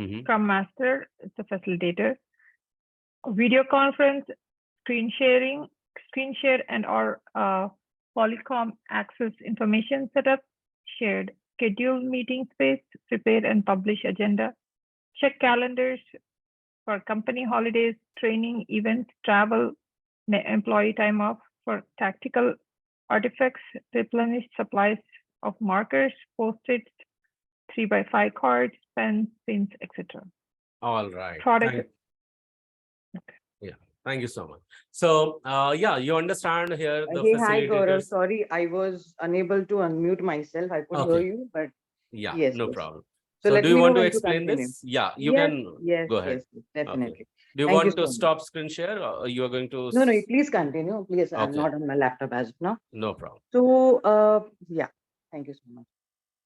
Mm-hmm. Scrum Master is the facilitator. Video conference, screen share and or Polycom access information setup, shared schedule meeting space, prepare and publish agenda, check calendars for company holidays, training, events, travel, employee time off, for tactical artifacts, replenish supplies of markers, post-its, 3x5 cards, pens, pins, etc. All right. Product. Thank you so much. So, yeah, you understand here the Hey, hi, Gaurav. facilitators. Sorry, I was unable to unmute myself. I could hear you, but yeah, yes, no yes. problem. So So let do you me want know to when to explain continue. this? Yeah, you Yes, can yes, go ahead. yes, definitely. Okay. Do you Thank want you to so stop screen share, or you are going to? No, please continue. Please, I'm Okay. not on my laptop as of now. No problem. So, yeah, thank you so much.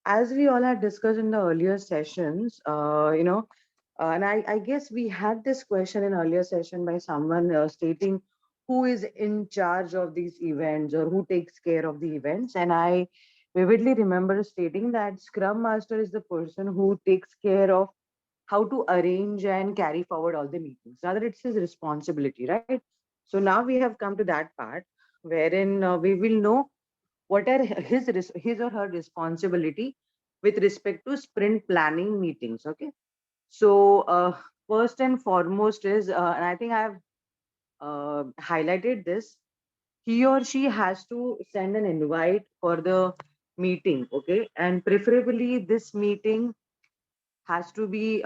as we all had discussed in the earlier sessions, and I guess we had this question in earlier session by someone stating who is in charge of these events or who takes care of the events. And I vividly remember stating that Scrum Master is the person who takes care of how to arrange and carry forward all the meetings. Rather, it's his responsibility, right? So now we have come to that part wherein we will know what are his or her responsibility with respect to sprint planning meetings. Okay, so first and foremost is, and I think I have highlighted this, he or she has to send an invite for the meeting. Okay, and preferably this meeting has to be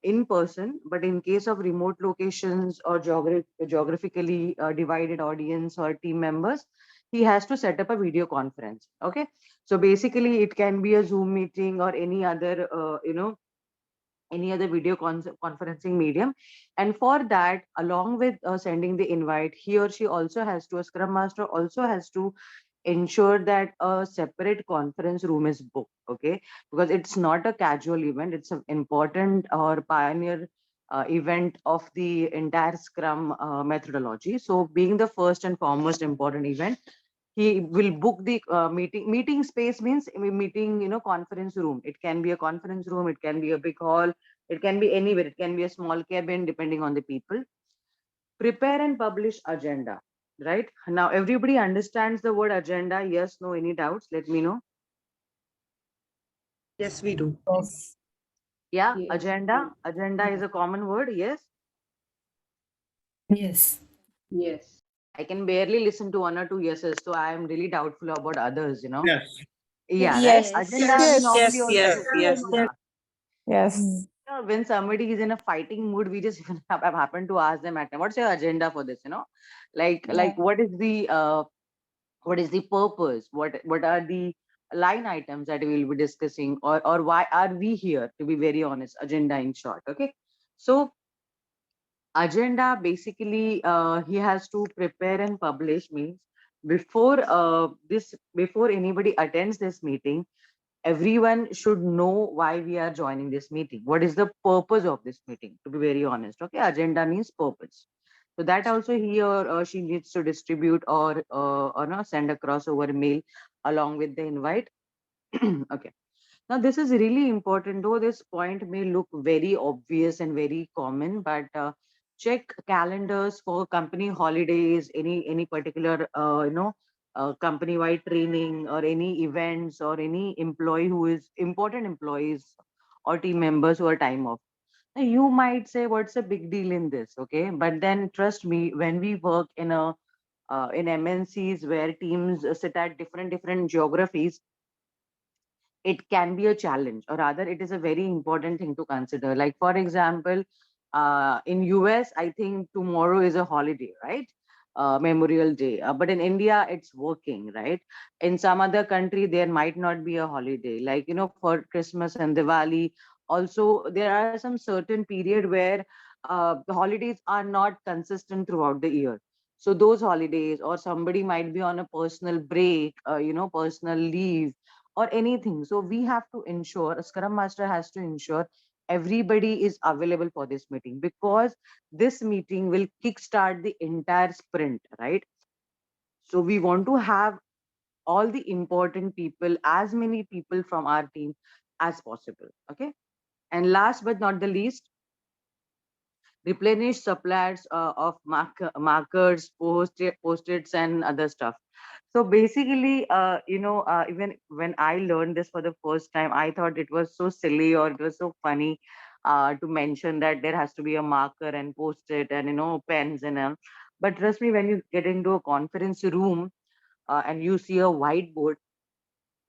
in person, but in case of remote locations or geographically divided audience or team members, he has to set up a video conference. Okay, so basically it can be a Zoom meeting or any other any other video conferencing medium. And for that, along with sending the invite, he or she also has to, a scrum master also has to ensure that a separate conference room is booked. Okay, because it's not a casual event, it's an important or pioneer event of the entire scrum methodology. So being the first and foremost important event, he will book the meeting space. Means meeting, conference room. It can be a conference room, it can be a big hall, it can be anywhere, it can be a small cabin, depending on the people. Prepare and publish agenda. Right now everybody understands the word agenda? Yes, no, any doubts? Let me know. Yes, we do. Yes. Yeah, Yes. agenda is a common word. Yes. Yes. Yes. I can barely listen to one or two yeses, so I am really doubtful about others. Yes. Yeah, right. Yes. Agenda we normally Yes, yes, also, yes. yeah. Yes. When somebody is in a fighting mood, we just have happened to ask them at time, what's your agenda for this? Like what is the purpose? What are the line items that we will be discussing, or why are we here? To be very honest, agenda in short. Okay, so agenda basically he has to prepare and publish. Means before anybody attends this meeting, everyone should know why we are joining this meeting. What is the purpose of this meeting? To be very honest, okay, agenda means purpose. So that also he or she needs to distribute or no, send across over mail along with the invite. Okay. Now, this is really important, though this point may look very obvious and very common, but check calendars for company holidays, any particular, company-wide training or any events or any employee who is important employees or team members who are time off. Now, you might say, what's a big deal in this? Okay. But then trust me, when we work in MNCs where teams sit at different geographies, it can be a challenge, or rather it is a very important thing to consider. Like for example, in US I think tomorrow is a holiday, right? Memorial Day, but in India it's working, right? In some other country there might not be a holiday, like for Christmas and Diwali. Also there are some certain period where the holidays are not consistent throughout the year. So those holidays, or somebody might be on a personal break, personal leave or anything. So we have to ensure, a scrum master has to ensure everybody is available for this meeting, because this meeting will kickstart the entire sprint, right? So we want to have all the important people, as many people from our team as possible. Okay. And last but not the least, replenish suppliers of markers, post-its, and other stuff. So basically, even when I learned this for the first time, I thought it was so silly or it was so funny to mention that there has to be a marker and post-it and pens and all. But trust me, when you get into a conference room and you see a whiteboard,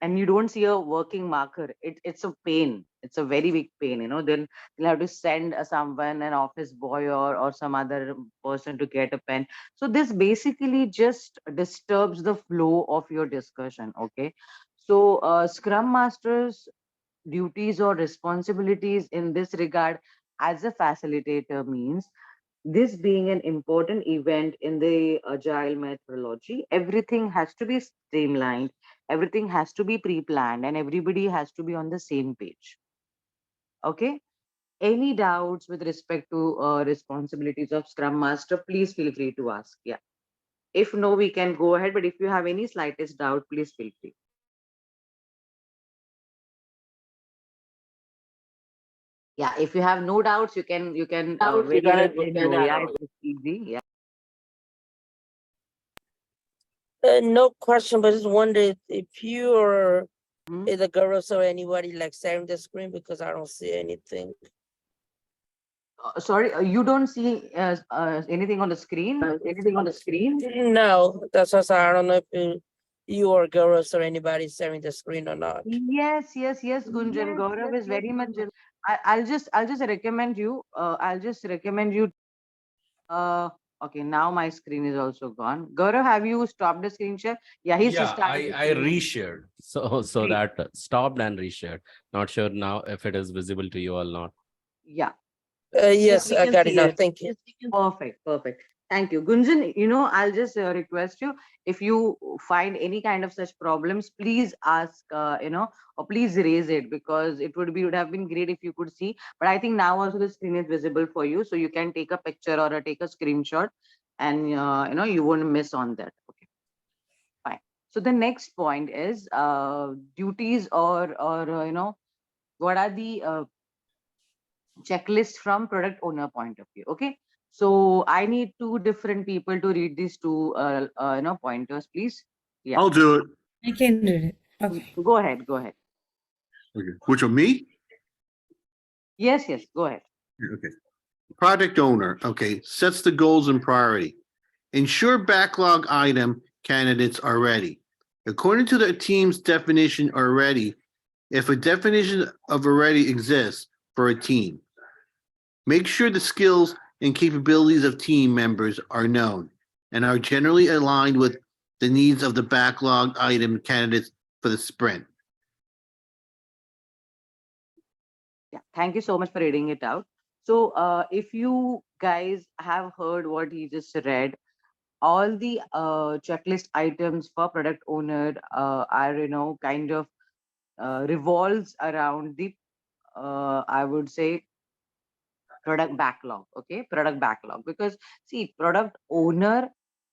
and you don't see a working marker, it's a pain, it's a very big pain. Then you'll have to send someone, an office boy or some other person, to get a pen. So this basically just disturbs the flow of your discussion. Okay, so scrum masters duties or responsibilities in this regard as a facilitator means this being an important event in the agile methodology, everything has to be streamlined, everything has to be pre-planned, and everybody has to be on the same page. Okay. Any doubts with respect to responsibilities of Scrum Master, please feel free to ask. Yeah. If no, we can go ahead. But if you have any slightest doubt, please feel free. Yeah, if you have no doubts, you can very well let go. Yeah, it's easy. Yeah. No question, but just wondered if you or Hmm? the girls or anybody like sharing the screen, because I don't see anything. Sorry, you don't see anything on the screen? Anything on the screen? No, that's what I don't know if you or girls or anybody sharing the screen or not. Yes, Gunjan. Gaurav is very much. I'll just recommend you. Okay, now my screen is also gone. Gaurav, have you stopped the screen share? Yeah, he's Yeah, started. I reshared. So Great. that stopped and reshared. Not sure now if it is visible to you or not. Yeah. Yes, we I can got it see now. it. Thank you. Perfect. Thank you. Gunjan, I'll just request you, if you find any kind of such problems, please ask, or please raise it, because it would have been great if you could see. But I think now also the screen is visible for you, so you can take a picture or take a screenshot, and you won't miss on that. Okay, fine. So the next point is duties, or what are the checklist from product owner point of view. Okay, so I need two different people to read these two pointers, please. Yeah, I'll do it. I can read it. Okay. go ahead. Okay. Which of me? Yes, go ahead. Okay. Project owner, okay, sets the goals and priority. Ensure backlog item candidates are ready. According to the team's definition are ready, if a definition of already exists for a team. Make sure the skills and capabilities of team members are known and are generally aligned with the needs of the backlog item candidates for the sprint. Yeah, thank you so much for reading it out. So if you guys have heard what he just read, all the checklist items for product owner are kind of revolves around the I would say product backlog. Okay, product backlog, because see, product owner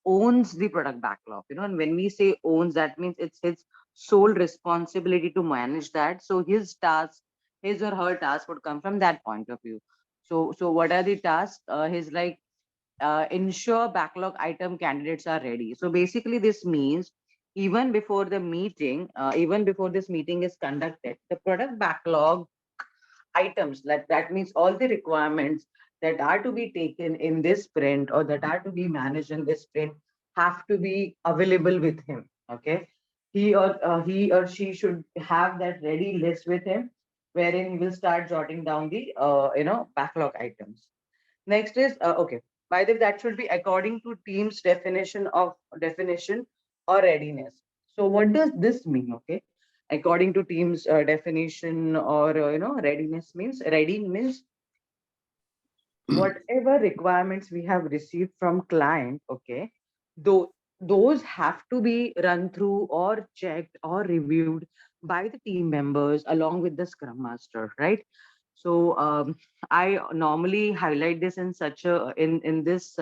owns the product backlog, and when we say owns, that means it's his sole responsibility to manage that. So his or her task would come from that point of view. So what are the tasks? His like ensure backlog item candidates are ready. So basically this means even before the meeting, even before this meeting is conducted, the product backlog items, that means all the requirements that are to be taken in this sprint, or that are to be managed in this sprint, have to be available with him. Okay, he or she should have that ready list with him, wherein he will start jotting down the backlog items. Next is okay, by the way, that should be according to team's definition or readiness. So what does this mean? Okay, according to team's definition or readiness, means ready means whatever requirements we have received from client. Okay, though those have to be run through or checked or reviewed by the team members along with the scrum master, right? So I normally highlight this in such a in this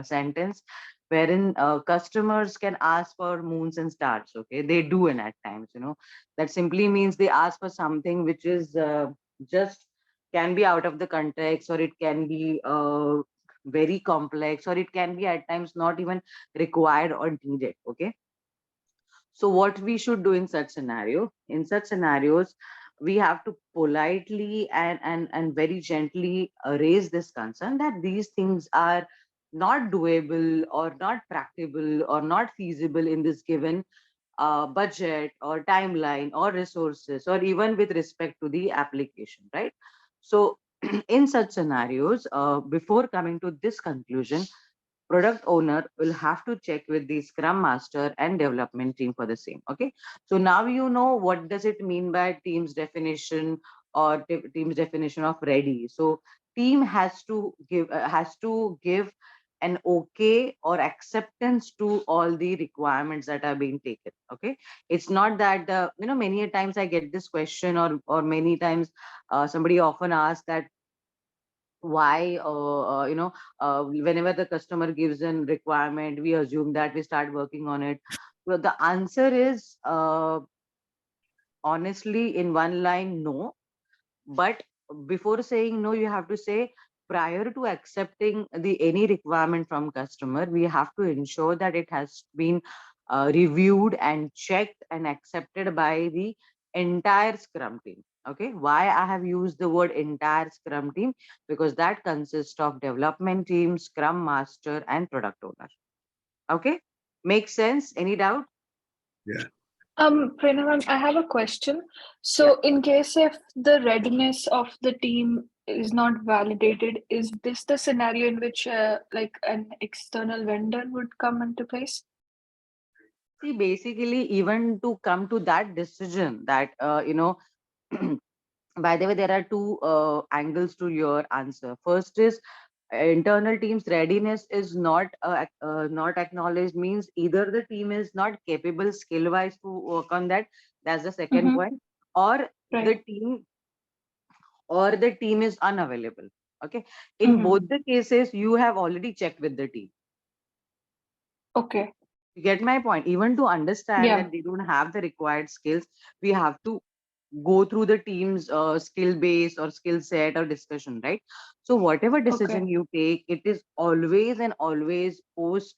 sentence, wherein customers can ask for moons and stars. Okay, they do, and at times, that simply means they ask for something which is just can be out of the context, or it can be very complex, or it can be at times not even required or needed. Okay, so what we should do in such scenarios, we have to politely and very gently raise this concern that these things are not doable or not practicable or not feasible in this given budget or timeline or resources, or even with respect to the application, right? So in such scenarios, before coming to this conclusion, product owner will have to check with the scrum master and development team for the same. Okay, so now you know what does it mean by team's definition, or team's definition of ready. So team has to give an okay or acceptance to all the requirements that are being taken. Okay, it's not that many a times I get this question, or many times somebody often asks that why whenever the customer gives a requirement, we assume that we start working on it. Well, the answer is honestly, in one line, no. But before saying no, you have to say, prior to accepting the any requirement from customer, we have to ensure that it has been reviewed and checked and accepted by the entire Scrum team. Okay, why I have used the word entire Scrum team? Because that consists of development team, Scrum master, and product owner. Okay, makes sense? Any doubt? Yeah. Prerna ma'am, I have a question. So, in case if the readiness of the team is not validated, is this the scenario in which like an external vendor would come into place? See, basically, even to come to that decision, that by the way, there are two angles to your answer. First is internal team's readiness is not acknowledged, means either the team is not capable skill wise to work on that. That's the second point. Or the Right. team is unavailable. Okay, in both the cases, you have already checked with the team. Okay. You get my point? Even to understand Yeah. that they don't have the required skills, we have to go through the team's skill base or skill set or discussion, right? So whatever decision Okay. you take, it is always and always post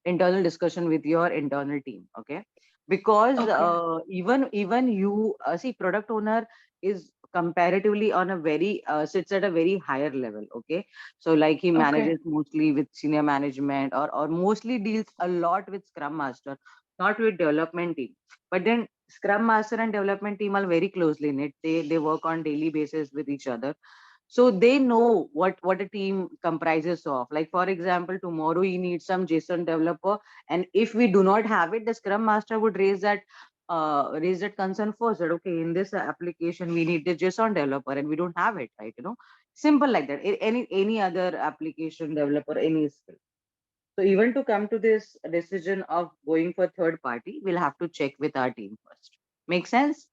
internal discussion with your internal team. Okay, because Okay. even you see, product owner is comparatively on a very sits at a very higher level. Okay, so like he Okay. manages mostly with senior management, or mostly deals a lot with Scrum Master, not with development team. But then Scrum Master and development team are very closely knit. They work on daily basis with each other. So they know what a team comprises of. Like for example, tomorrow you need some JSON developer, and if we do not have it, the Scrum Master would raise that concern first, that okay, in this application we need the JSON developer and we don't have it, right? Simple like that. Any other application developer, any skill. So even to come to this decision of going for third party, we'll have to check with our team first. Make sense?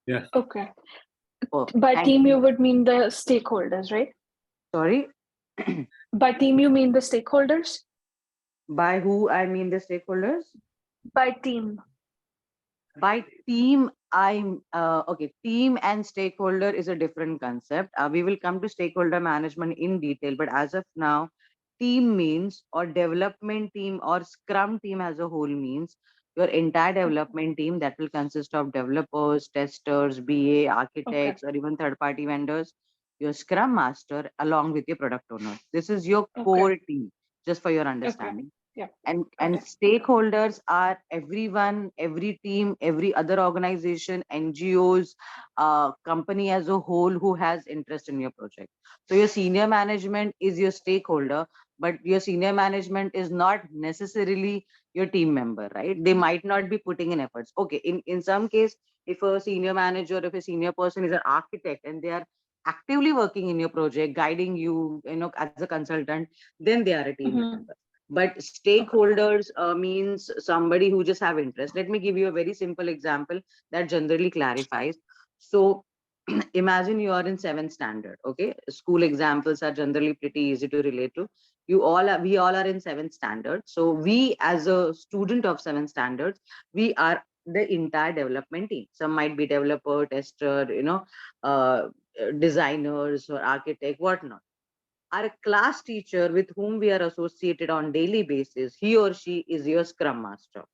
Yes. Okay. Perfect. By Thank team, you. you would mean the stakeholders, right? Sorry. By team, you mean the stakeholders? By who I mean the stakeholders? By team. By team, I'm okay. Team and stakeholder is a different concept. We will come to stakeholder management in detail, but as of now, team means, or development team or Scrum team as a whole means, your entire development team that will consist of developers, testers, BA, Okay. architects, or even third-party vendors, your Scrum master, along with your product owner. This is your Okay. core team, just for your Okay. understanding. Yeah. And Okay. stakeholders are everyone, every team, every other organization, NGOs, company as a whole who has interest in your project. So your senior management is your stakeholder, but your senior management is not necessarily your team member, right? They might not be putting in efforts. Okay, in some case, if a senior manager, if a senior person is an architect and they are actively working in your project, guiding you, as a consultant, then they are a team member. But stakeholders means somebody who just have interest. Let me give you a very simple example that generally clarifies. So imagine you are in 7th standard. Okay, school examples are generally pretty easy to relate to. We all are in 7th standard. So we, as a student of 7th standards, we are the entire development team. Some might be developer, tester, designers or architect, whatnot. Our class teacher with whom we are associated on daily basis, he or she is your Scrum master,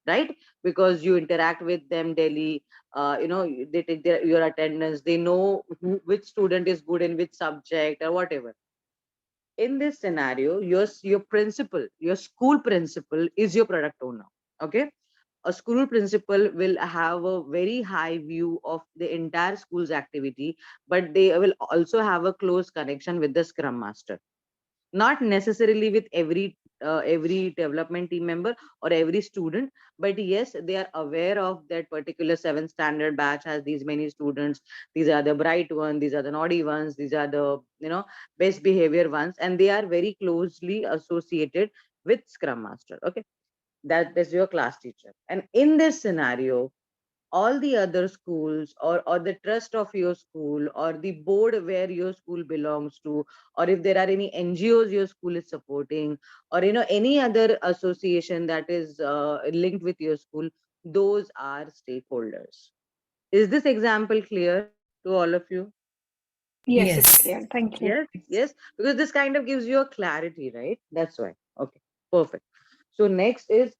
right? Because you interact with them daily. They take your attendance, they know which student is good in which subject or whatever. In this scenario, your principal, your school principal is your product owner. Okay, a school principal will have a very high view of the entire school's activity, but they will also have a close connection with the Scrum master. Not necessarily with every every development team member or every student, but yes, they are aware of that particular 7th standard batch has these many students. These are the bright ones, these are the naughty ones, these are the best behavior ones, and they are very closely associated with Scrum Master. Okay, that is your class teacher. And in this scenario, all the other schools, or the trust of your school, or the board where your school belongs to, or if there are any NGOs your school is supporting, or any other association that is linked with your school, those are stakeholders. Is this example clear to all of you? Yes, it's clear. Thank you. Yes, because this kind of gives you a clarity, right? That's why. Okay, perfect. So next is,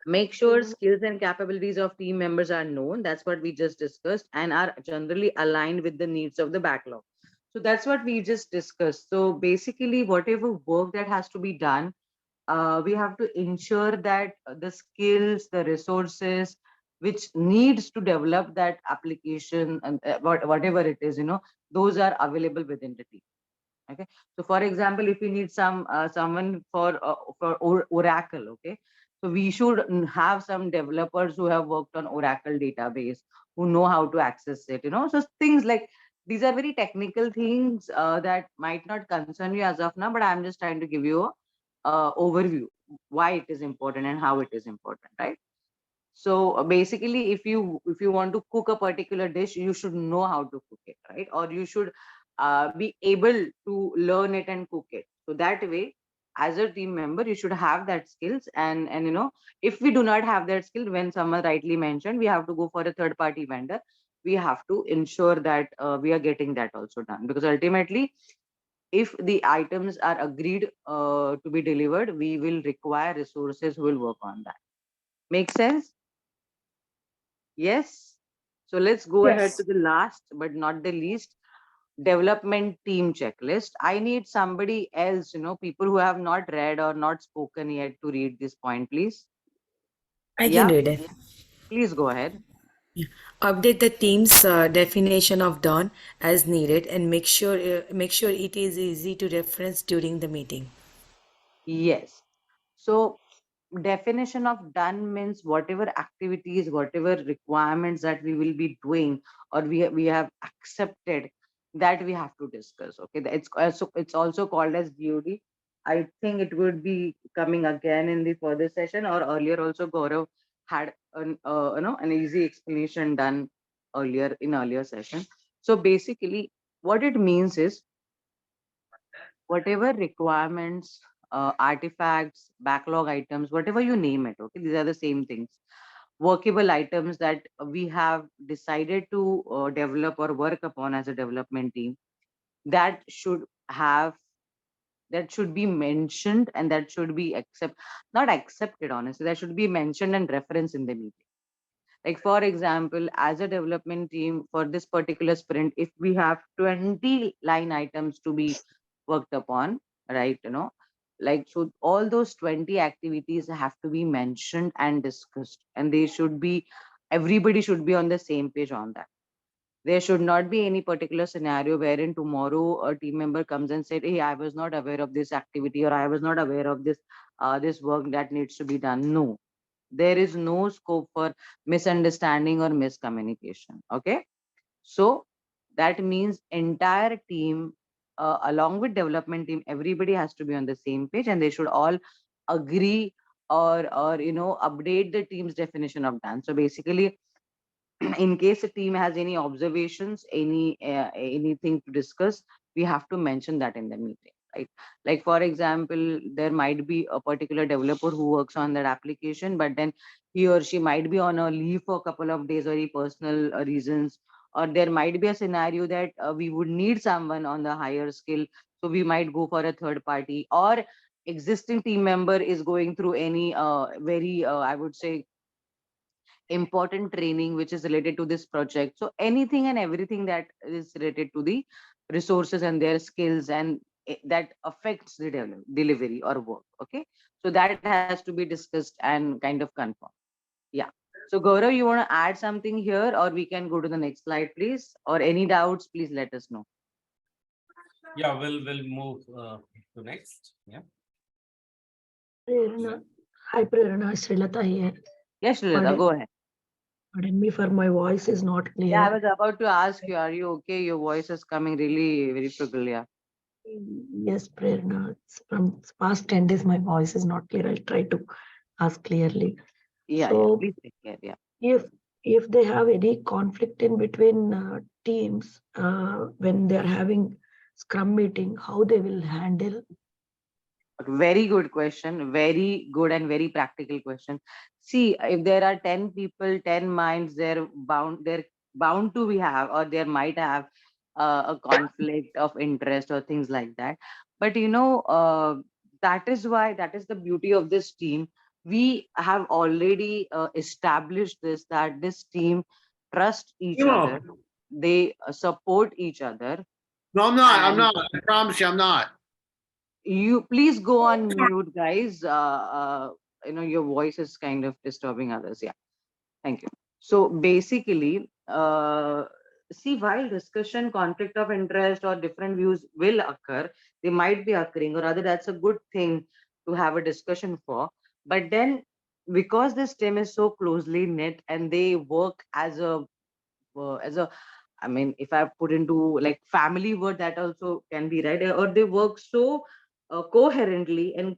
make sure skills and capabilities of team members are known. That's what we just discussed, and are generally aligned with the needs of the backlog. So that's what we just discussed. So basically, whatever work that has to be done, we have to ensure that the skills, the resources which needs to develop that application, and whatever it is, those are available within the team. Okay, so for example, if you need someone for Oracle, okay, so we should have some developers who have worked on Oracle database, who know how to access it, so things like these are very technical things that might not concern you as of now, but I'm just trying to give you a overview why it is important and how it is important, right? So basically, if you want to cook a particular dish, you should know how to cook it, right? Or you should be able to learn it and cook it. So that way, as a team member, you should have that skills. And if we do not have that skill, when someone rightly mentioned, we have to go for a third party vendor. We have to ensure that we are getting that also done, because ultimately, if the items are agreed to be delivered, we will require resources who will work on that. Make sense? Yes. So let's go ahead to Yes. the last but not the least, development team checklist. I need somebody else, people who have not read or not spoken yet, to read this point, please. I can Yeah, read it. please go ahead. Update the team's definition of done as needed and make sure it is easy to reference during the meeting. Yes. So definition of done means whatever activities, whatever requirements that we will be doing, or we have accepted, that we have to discuss. Okay, it's also called as DOD. I think it would be coming again in the further session, or earlier also Gaurav had an easy explanation done earlier session. So basically, what it means is, whatever requirements, artifacts, backlog items, whatever you name it, okay, these are the same things. Workable items that we have decided to develop or work upon as a development team, that should have, that should be mentioned, and that should be not accepted, honestly, that should be mentioned and referenced in the meeting. Like, for example, as a development team for this particular sprint, if we have 20 line items to be worked upon, right? Like, so all those 20 activities have to be mentioned and discussed, and everybody should be on the same page on that. There should not be any particular scenario wherein tomorrow a team member comes and said, hey, I was not aware of this activity, or I was not aware of this work that needs to be done. No, there is no scope for misunderstanding or miscommunication. Okay, so that means entire team, along with development team, everybody has to be on the same page, and they should all agree, or update the team's definition of done. So basically, in case a team has any observations, anything to discuss, we have to mention that in the meeting, right? Like, for example, there might be a particular developer who works on that application, but then he or she might be on a leave for a couple of days, or personal reasons, or there might be a scenario that we would need someone on the higher skill, so we might go for a third party, or existing team member is going through any very I would say important training which is related to this project. So anything and everything that is related to the resources and their skills, and that affects the delivery or work. Okay, so that has to be discussed and kind of confirmed. Yeah. So Gaurav, you want to add something here, or we can go to the next slide, please? Or any doubts, please let us know. Yeah, we'll move to next. Yeah. Prerna. Hi, Prerna. Srilata here. Yes, Srilata, Pardon, go ahead. pardon me for my voice is not Yeah, I clear. was about to ask you, are you okay? Your voice is coming really very familiar. Yes, Prerna. From past 10 days, my voice is not clear. I'll try to ask clearly. Yeah, So, please take care. Yeah. if they have any conflict in between teams when they're having Scrum meeting, how they will handle? Very good question. Very good and very practical question. See, if there are 10 people, 10 minds, they're bound to be have, or there might have a conflict of interest or things like that. But that is why, that is the beauty of this team. We have already established this, that this team trust each other. They support each other. No, I'm not. I'm And not. I promise you, I'm not. you please go on mute, guys. Your voice is kind of disturbing others. Yeah, thank you. So basically, see, while discussion, conflict of interest or different views will occur, they might be occurring, or rather, that's a good thing to have a discussion for. But then, because this team is so closely knit and they work as a I mean, if I put into like family word, that also can be right, or they work so coherently and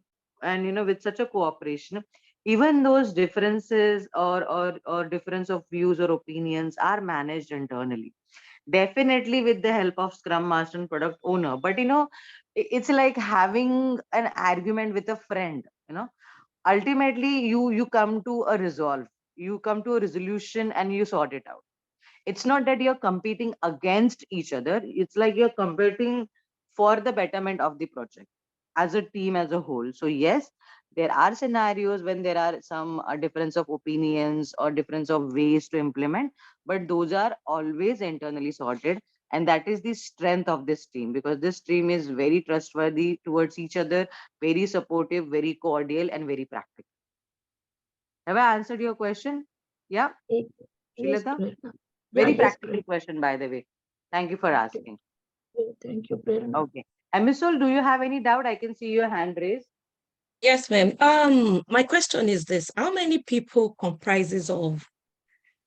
with such a cooperation. Even those differences or difference of views or opinions are managed internally, definitely with the help of Scrum Master and product owner. But it's like having an argument with a friend. Ultimately, you come to a resolve, you come to a resolution, and you sort it out. It's not that you're competing against each other, it's like you're competing for the betterment of the project as a team as a whole. So yes, there are scenarios when there are some difference of opinions or difference of ways to implement, but those are always internally sorted. And that is the strength of this team, because this team is very trustworthy towards each other, very supportive, very cordial, and very practical. Have I answered your question? Yeah, Yes, Shilata? Prerna. Yeah, Very yes, practical Prerna. question, by the way. Thank you for Okay. asking. Thank you, Prerna. Okay. And Miss Sol, do you have any doubt? I can see your hand raised. Yes, ma'am. My question is this: how many people comprises of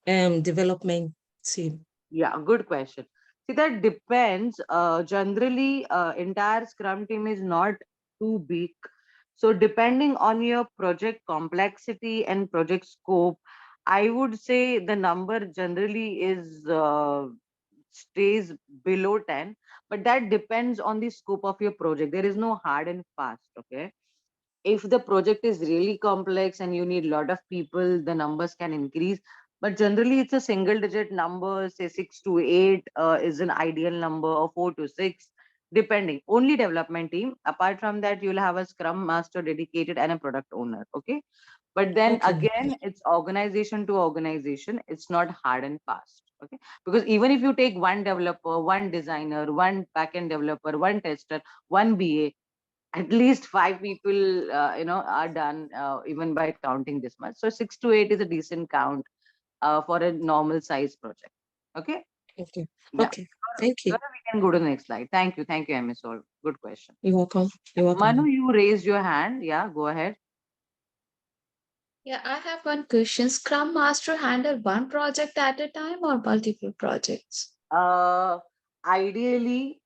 development team? Yeah, good question. See, that depends. Generally, entire Scrum team is not too big. So depending on your project complexity and project scope, I would say the number generally is stays below 10, but that depends on the scope of your project. There is no hard and fast. Okay. If the project is really complex and you need a lot of people, the numbers can increase. But generally, it's a single digit number, say 6 to 8 is an ideal number, or 4 to 6, depending. Only development team. Apart from that, you'll have a scrum master dedicated and a product owner. Okay. But then Okay. again, it's organization to organization. It's not hard and fast. Okay. Because even if you take one developer, one designer, one backend developer, one tester, one BA, at least 5 people are done, even by counting this much. So 6 to 8 is a decent count for a normal size project. Okay. Okay. Yeah. Okay. Thank you. We can go to the next slide. Thank you, Ms. Sol. Good question. You're welcome. You're welcome. Manu, you raised your hand. Yeah, go ahead. Yeah, I have one question. Scrum Master handle one project at a time or multiple projects? uh ideally,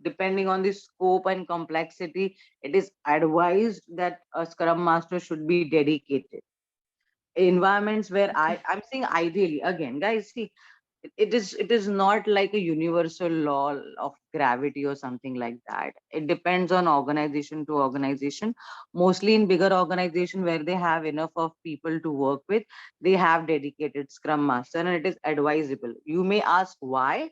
depending on the scope and complexity, it is advised that a scrum master should be dedicated. Environments where I'm saying ideally, again, guys, see, it is not like a universal law of gravity or something like that. It depends on organization to organization. Mostly in bigger organization where they have enough of people to work with, they have dedicated scrum master, and it is advisable. You may ask why.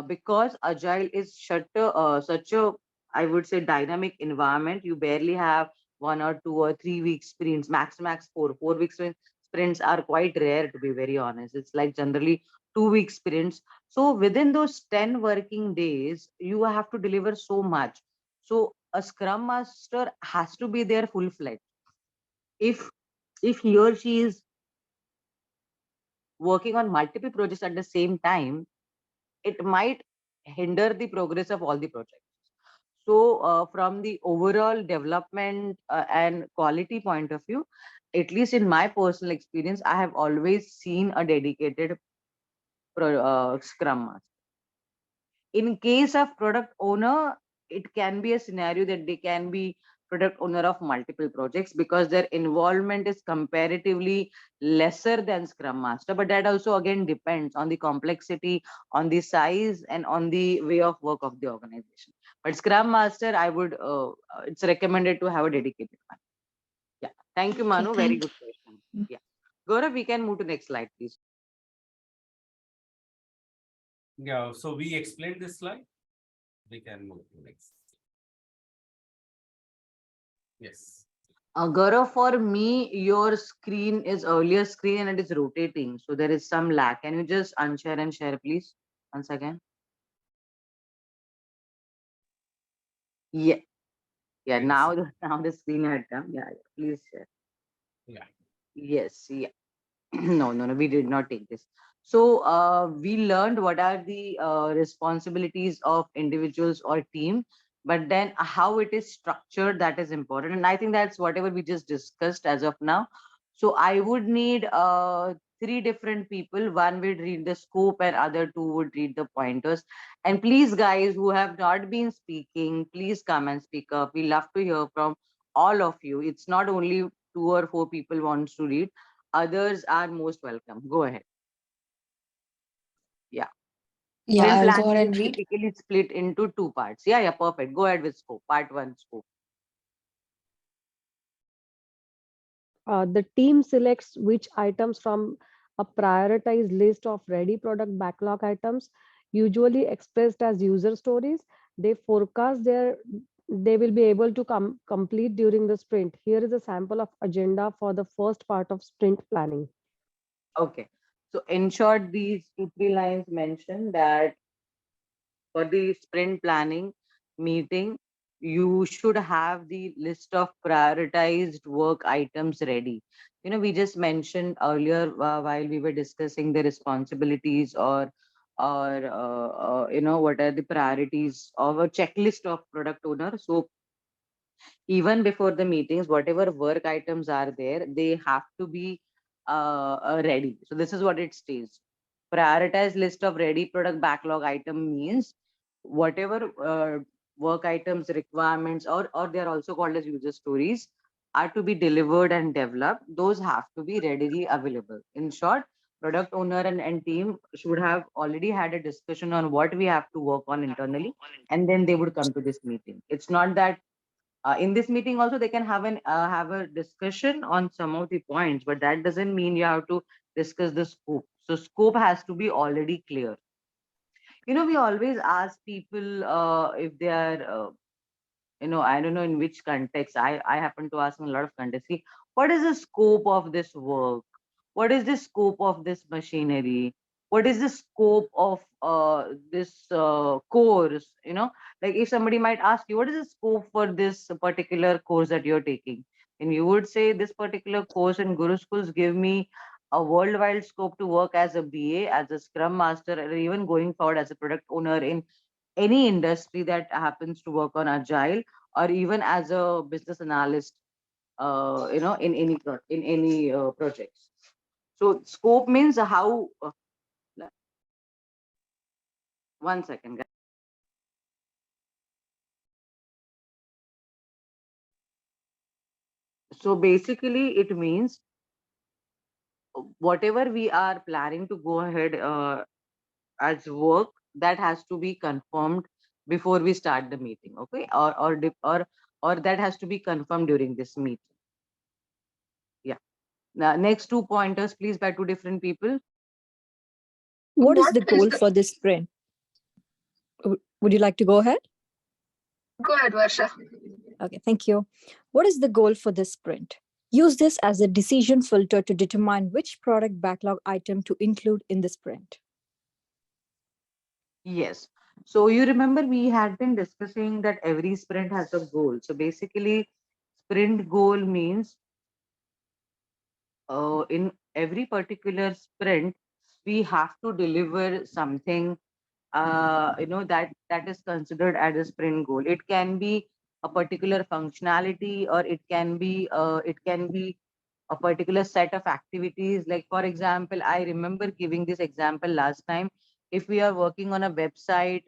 Because agile is such a, I would say, dynamic environment. You barely have 1 or 2 or 3 week sprints, max 4 week sprints are quite rare, to be very honest. It's like generally 2 week sprints. So within those 10 working days, you have to deliver so much. So a scrum master has to be there full fledged. If he or she is working on multiple projects at the same time, it might hinder the progress of all the projects. So from the overall development and quality point of view, at least in my personal experience, I have always seen a dedicated Scrum Master. In case of product owner, it can be a scenario that they can be product owner of multiple projects because their involvement is comparatively lesser than Scrum Master. But that also again depends on the complexity, on the size, and on the way of work of the organization. But Scrum Master, I would, it's recommended to have a dedicated one. Yeah. Thank you, Manu. Very good question. Yeah. Gaurav, we can move to next slide, please. Yeah, so we explained this slide. We can move to next. Yes. Gaurav, for me, your screen is earlier screen and it is rotating. So there is some lag. Can you just unshare and share, please? Once again. Yeah. Yeah. Now the screen had come. Yeah. Please share. Yeah. Yes. Yeah. No, we did not take this. So we learned what are the responsibilities of individuals or team, but then how it is structured, that is important. And I think that's whatever we just discussed as of now. So I would need three different people. One would read the scope and other two would read the pointers. And please, guys who have not been speaking, please come and speak up. We love to hear from all of you. It's not only 2 or 4 people wants to read. Others are most welcome. Go ahead. Yeah. Yeah, Sprint I'll go planning ahead is and read. typically split into 2 parts. Yeah, perfect. Go ahead with scope. Part 1, scope. The team selects which items from a prioritized list of ready product backlog items, usually expressed as user stories. They forecast they will be able to complete during the sprint. Here is a sample of agenda for the first part of sprint planning. Okay. So in short, these 2-3 lines mention that for the sprint planning meeting, you should have the list of prioritized work items ready. We just mentioned earlier while we were discussing the responsibilities or what are the priorities of a checklist of product owner. So even before the meetings, whatever work items are there, they have to be ready. So this is what it states. Prioritize list of ready product backlog item means whatever work items, requirements, or they are also called as user stories, are to be delivered and developed. Those have to be readily available. In short, product owner and team should have already had a discussion on what we have to work on internally, and then they would come to this meeting. It's not that in this meeting also they can have a discussion on some of the points, but that doesn't mean you have to discuss the scope. So scope has to be already clear. We always ask people if they are I don't know in which context. I happen to ask in a lot of contexts. See, what is the scope of this work? What is the scope of this machinery? What is the scope of this course? Like if somebody might ask you, what is the scope for this particular course that you're taking? And you would say this particular course in Guru Schools give me a worldwide scope to work as a BA, as a Scrum Master, or even going forward as a product owner in any industry that happens to work on Agile, or even as a business analyst, in any projects. So scope means how. One second, guys. So basically, it means whatever we are planning to go ahead as work, that has to be confirmed before we start the meeting. Okay, or that has to be confirmed during this meeting. Yeah. Now, next 2 pointers, please, by 2 different people. What is the goal for this sprint? Would you like to go ahead? Go ahead, Varsha. Okay, thank you. What is the goal for this sprint? Use this as a decision filter to determine which product backlog item to include in the sprint. Yes. So you remember we had been discussing that every sprint has a goal. So basically, sprint goal means in every particular sprint, we have to deliver something that is considered as a sprint goal. It can be a particular functionality, or it can be a particular set of activities. Like, for example, I remember giving this example last time. If we are working on a website,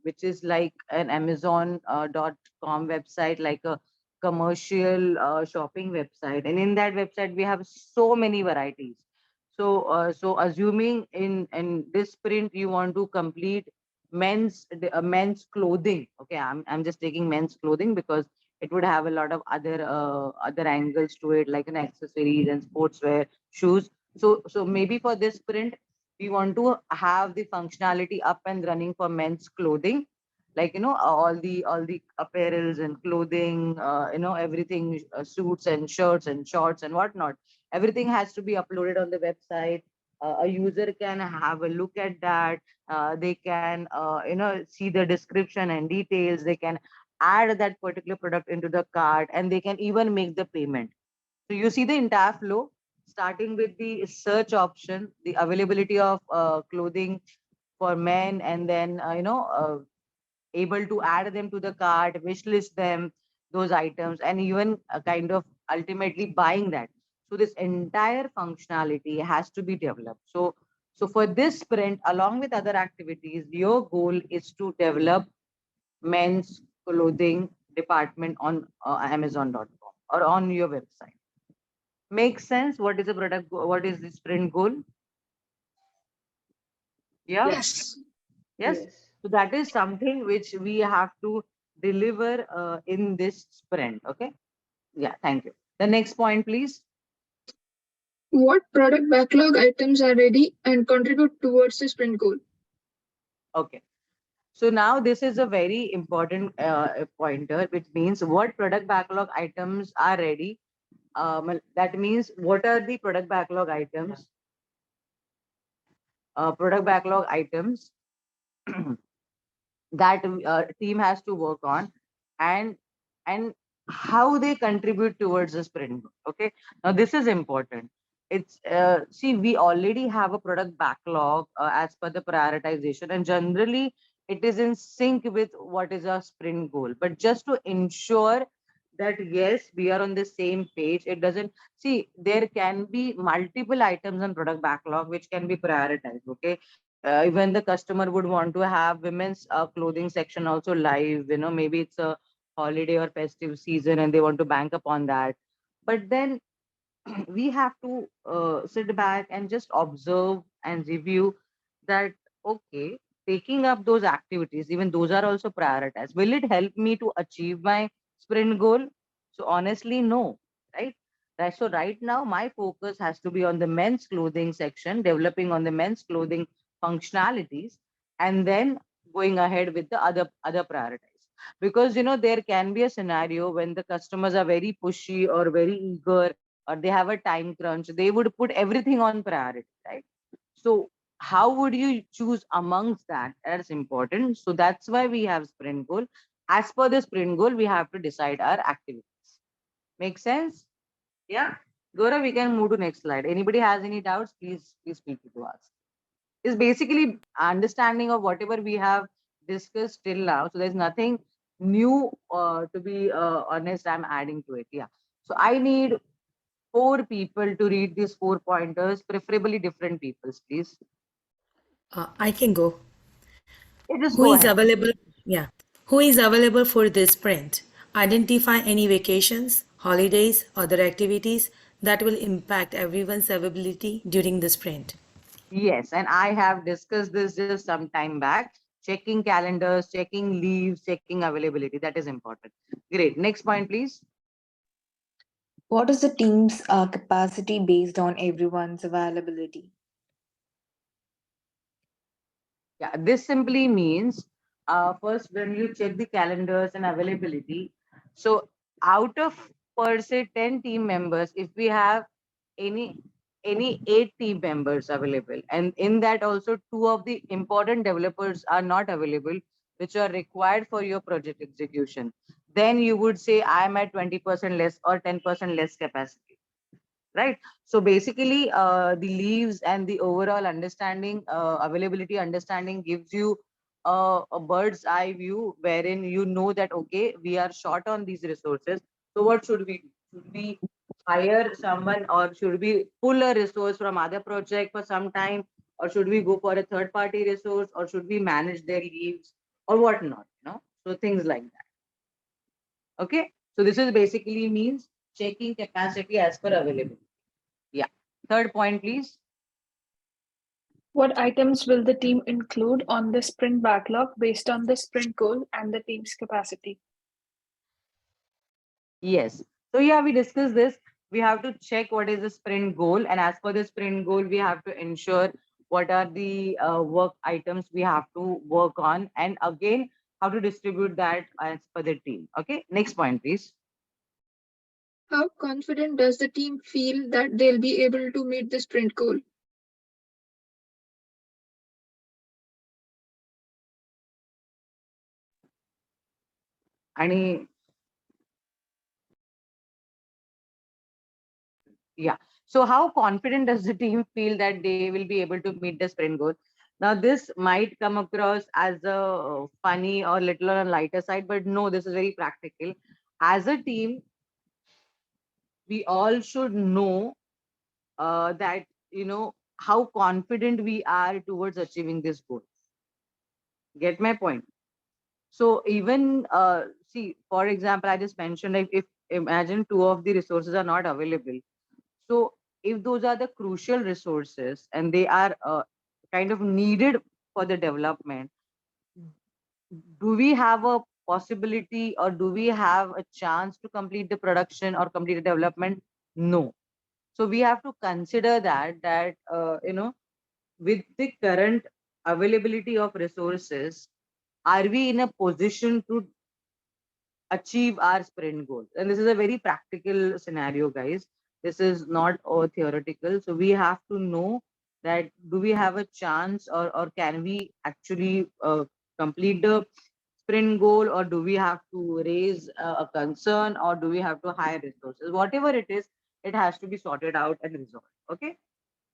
which is like an Amazon.com website, like a commercial shopping website, and in that website we have so many varieties. So assuming in this sprint you want to complete men's clothing. Okay, I'm just taking men's clothing because it would have a lot of other angles to it, like an accessories and sportswear, shoes. So maybe for this sprint we want to have the functionality up and running for men's clothing, like all the apparels and clothing, everything, suits and shirts and shorts and whatnot. Everything has to be uploaded on the website. A user can have a look at that. They can see the description and details. They can add that particular product into the cart, and they can even make the payment. So you see the entire flow, starting with the search option, the availability of clothing for men, and then able to add them to the cart, wish list them, those items, and even kind of ultimately buying that. So this entire functionality has to be developed. So for this sprint, along with other activities, your goal is to develop men's clothing department on Amazon.com or on your website. Makes sense? What is the product? What is the sprint goal? Yeah. Yes. Yes. So that is something which we have to deliver in this sprint. Okay. Yeah. Thank you. The next point, please. What product backlog items are ready and contribute towards the sprint goal? Okay. So now this is a very important pointer, which means what product backlog items are ready. That means what are the product backlog items? Product backlog items that team has to work on, and and how they contribute towards the sprint. Okay, now this is important. It's see, we already have a product backlog as per the prioritization, and generally it is in sync with what is our sprint goal. But just to ensure that yes, we are on the same page, it doesn't, see, there can be multiple items on product backlog which can be prioritized. Okay, even the customer would want to have women's clothing section also live. Maybe it's a holiday or festive season and they want to bank upon that. But then we have to sit back and just observe and review that, okay, taking up those activities, even those are also prioritized, will it help me to achieve my sprint goal? So honestly, no. Right, so right now my focus has to be on the men's clothing section, developing on the men's clothing functionalities, and then going ahead with the other priorities. Because there can be a scenario when the customers are very pushy or very eager, or they have a time crunch, they would put everything on priority, right? So how would you choose amongst that? That's important. So that's why we have sprint goal. As per the sprint goal, we have to decide our activities. Make sense? Yeah. Gaurav, we can move to next slide. Anybody has any doubts, please speak to us. It's basically understanding of whatever we have discussed till now. So there's nothing new, to be honest, I'm adding to it. Yeah. So I need 4 people to read these 4 pointers, preferably different peoples, please. I can go. Yeah, just Who go is ahead. available? Yeah. Who is available for this sprint? Identify any vacations, holidays, other activities that will impact everyone's availability during the sprint. Yes, and I have discussed this just some time back. Checking calendars, checking leaves, checking availability. That is important. Great. Next point, please. What is the team's capacity based on everyone's availability? Yeah, this simply means first when you check the calendars and availability. So out of per se 10 team members, if we have any any 8 team members available, and in that also 2 of the important developers are not available, which are required for your project execution, then you would say I am at 20% less or 10% less capacity. Right. So basically, the leaves and the overall understanding, availability understanding gives you a bird's eye view wherein you know that, okay, we are short on these resources. So what should we do? Should we hire someone, or should we pull a resource from other project for some time, or should we go for a third party resource, or should we manage their leaves or whatnot, so things like that. Okay, so this is basically means checking capacity as per availability. Yeah, third point please. What items will the team include on the sprint backlog based on the sprint goal and the team's capacity? Yes. So yeah, we discussed this. We have to check what is the sprint goal, and as per the sprint goal, we have to ensure what are the work items we have to work on, and again, how to distribute that as per the team. Okay, next point, please. How confident does the team feel that they'll be able to meet the sprint goal? Any? Yeah. So how confident does the team feel that they will be able to meet the sprint goal? Now, this might come across as a funny or little on a lighter side, but no, this is very practical. As a team, we all should know that, how confident we are towards achieving this goal. Get my point? So even, see, for example, I just mentioned, like, if imagine two of the resources are not available. So if those are the crucial resources and they are kind of needed for the development, do we have a possibility, or do we have a chance to complete the production or complete the development? No. So we have to consider that with the current availability of resources, are we in a position to achieve our sprint goal? And this is a very practical scenario, guys. This is not all theoretical. So we have to know that, do we have a chance, or can we actually complete the sprint goal, or do we have to raise a concern, or do we have to hire resources? Whatever it is, it has to be sorted out and resolved. Okay.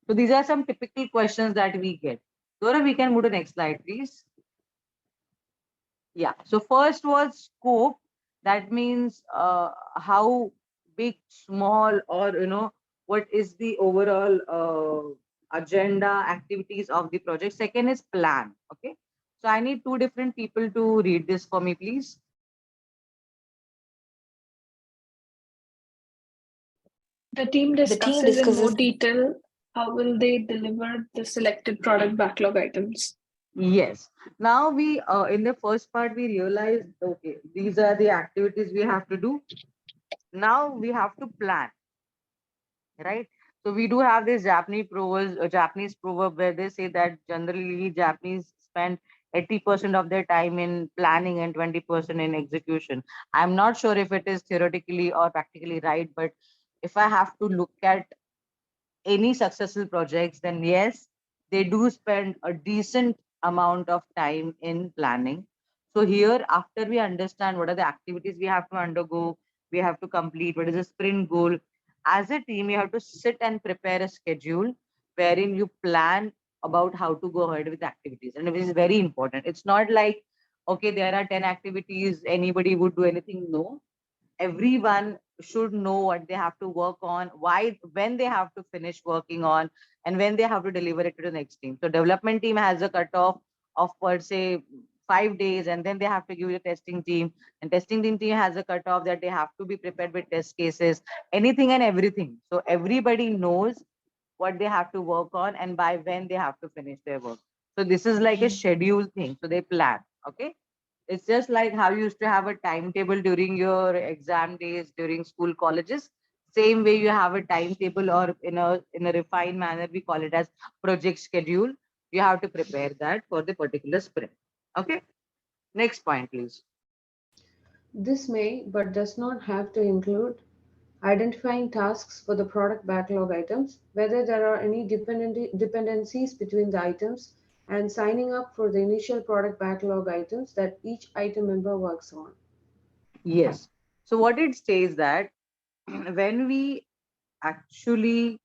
So these are some typical questions that we get. Dora, we can move to the next slide, please. Yeah. So first was scope. That means how big, small, or what is the overall agenda, activities of the project. Second is plan. Okay. So I need two different people to read this for me, please. The team discusses in more detail how will they deliver the selected product backlog items. Yes. Now we in the first part we realized, okay, these are the activities we have to do. Now we have to plan, right? So we do have this Japanese proverb where they say that generally Japanese spend 80% of their time in planning and 20% in execution. I'm not sure if it is theoretically or practically right, but if I have to look at any successful projects, then yes, they do spend a decent amount of time in planning. So here, after we understand what are the activities we have to undergo, we have to complete, what is the sprint goal, as a team, you have to sit and prepare a schedule wherein you plan about how to go ahead with activities. And it is very important. It's not like, okay, there are 10 activities, anybody would do anything. No, everyone should know what they have to work on, why, when they have to finish working on, and when they have to deliver it to the next team. So development team has a cutoff of, per se, 5 days, and then they have to give the testing team, and testing team has a cutoff that they have to be prepared with test cases, anything and everything. So everybody knows what they have to work on and by when they have to finish their work. So this is like a schedule thing. So they plan. Okay. It's just like how you used to have a timetable during your exam days during school, colleges. Same way you have a timetable, or in a refined manner, we call it as project schedule. You have to prepare that for the particular sprint. Okay. Next point, please. This may, but does not have to include identifying tasks for the product backlog items, whether there are any dependencies between the items, and signing up for the initial product backlog items that each item member works on. Yes. So what it says that when we actually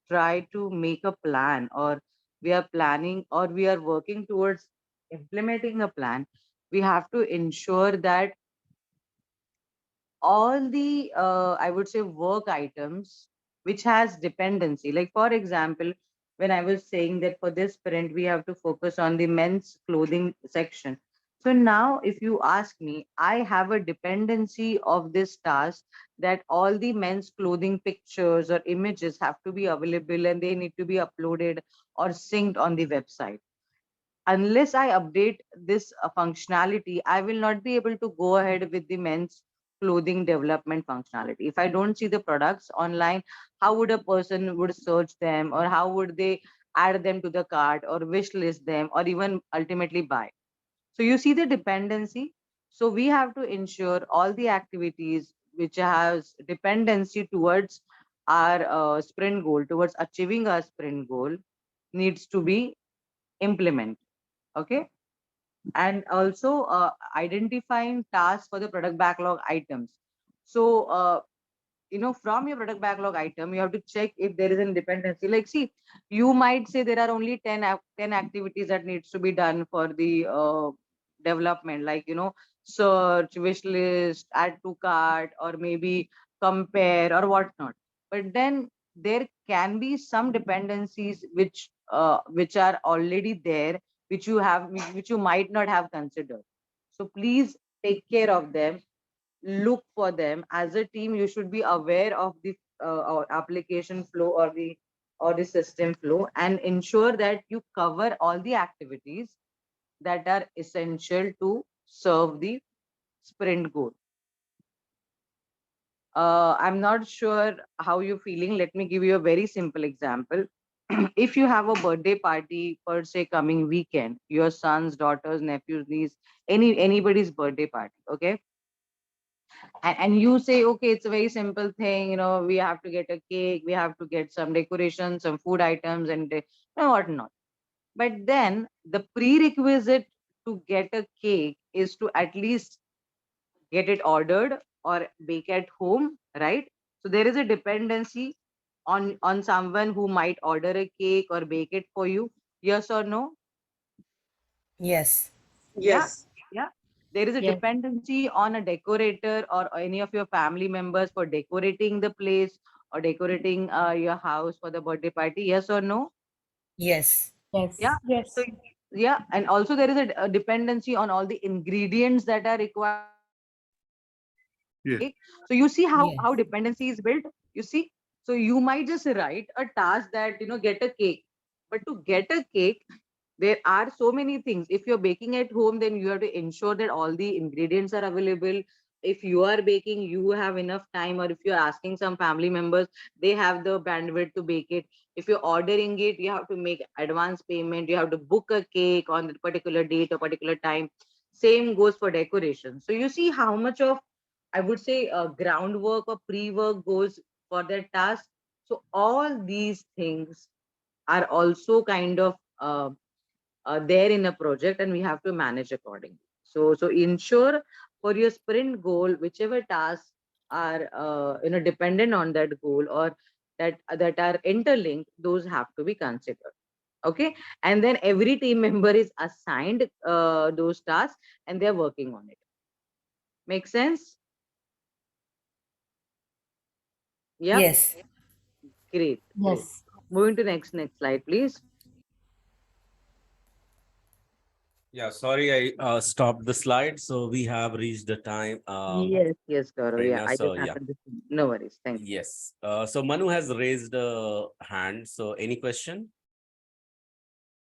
try to make a plan, or we are planning, or we are working towards implementing a plan, we have to ensure that all the I would say work items which has dependency, like for example, when I was saying that for this sprint we have to focus on the men's clothing section. So now if you ask me, I have a dependency of this task that all the men's clothing pictures or images have to be available and they need to be uploaded or synced on the website. Unless I update this functionality, I will not be able to go ahead with the men's clothing development functionality. If I don't see the products online, how would a person would search them, or how would they add them to the cart or wish list them or even ultimately buy? So you see the dependency. So we have to ensure all the activities which has dependency towards our sprint goal, towards achieving our sprint goal, needs to be implemented. Okay. And also identifying tasks for the product backlog items. So from your product backlog item, you have to check if there is a dependency. Like, see, you might say there are only 10 activities that needs to be done for the development, like, search, wish list, add to cart, or maybe compare or whatnot. But then there can be some dependencies which are already there, which you might not have considered. So please take care of them, look for them. As a team, you should be aware of the application flow or the system flow, and ensure that you cover all the activities that are essential to serve the sprint goal. I'm not sure how you're feeling. Let me give you a very simple example. If you have a birthday party per se coming weekend, your son's, daughter's, nephew's, niece, anybody's birthday party, okay? And you say, okay, it's a very simple thing, we have to get a cake, we have to get some decorations, some food items, and whatnot. But then the prerequisite to get a cake is to at least get it ordered or bake at home, right? So there is a dependency on someone who might order a cake or bake it for you. Yes or no? Yes. Yeah, yeah. There is a Yes. dependency on a decorator or any of your family members for decorating the place or decorating your house for the birthday party. Yes or no? Yes. Yes. Yeah. So yeah, and also there is a dependency on all the ingredients that are required. Yeah. So you see how Yes. dependency is built. You see, so you might just write a task that get a cake, but to get a cake, there are so many things. If you're baking at home, then you have to ensure that all the ingredients are available. If you are baking, you have enough time, or if you're asking some family members, they have the bandwidth to bake it. If you're ordering it, you have to make advance payment, you have to book a cake on the particular date or particular time. Same goes for decoration. So you see how much of, I would say, groundwork or pre-work goes for that task. So all these things are also kind of there in a project, and we have to manage accordingly. So ensure for your sprint goal, whichever tasks are dependent on that goal, or that are interlinked, those have to be considered. Okay, and then every team member is assigned those tasks, and they're working on it. Make sense? Yeah. Yes. Great. Great. Yes. Moving to next slide, please. Yeah, sorry, I stopped the slide. So we have reached the time. Yes, Gaurav. Yeah, Prerna, I so just yeah. happened to see. No worries. Thank you. Yes. So Manu has raised a hand. So any question?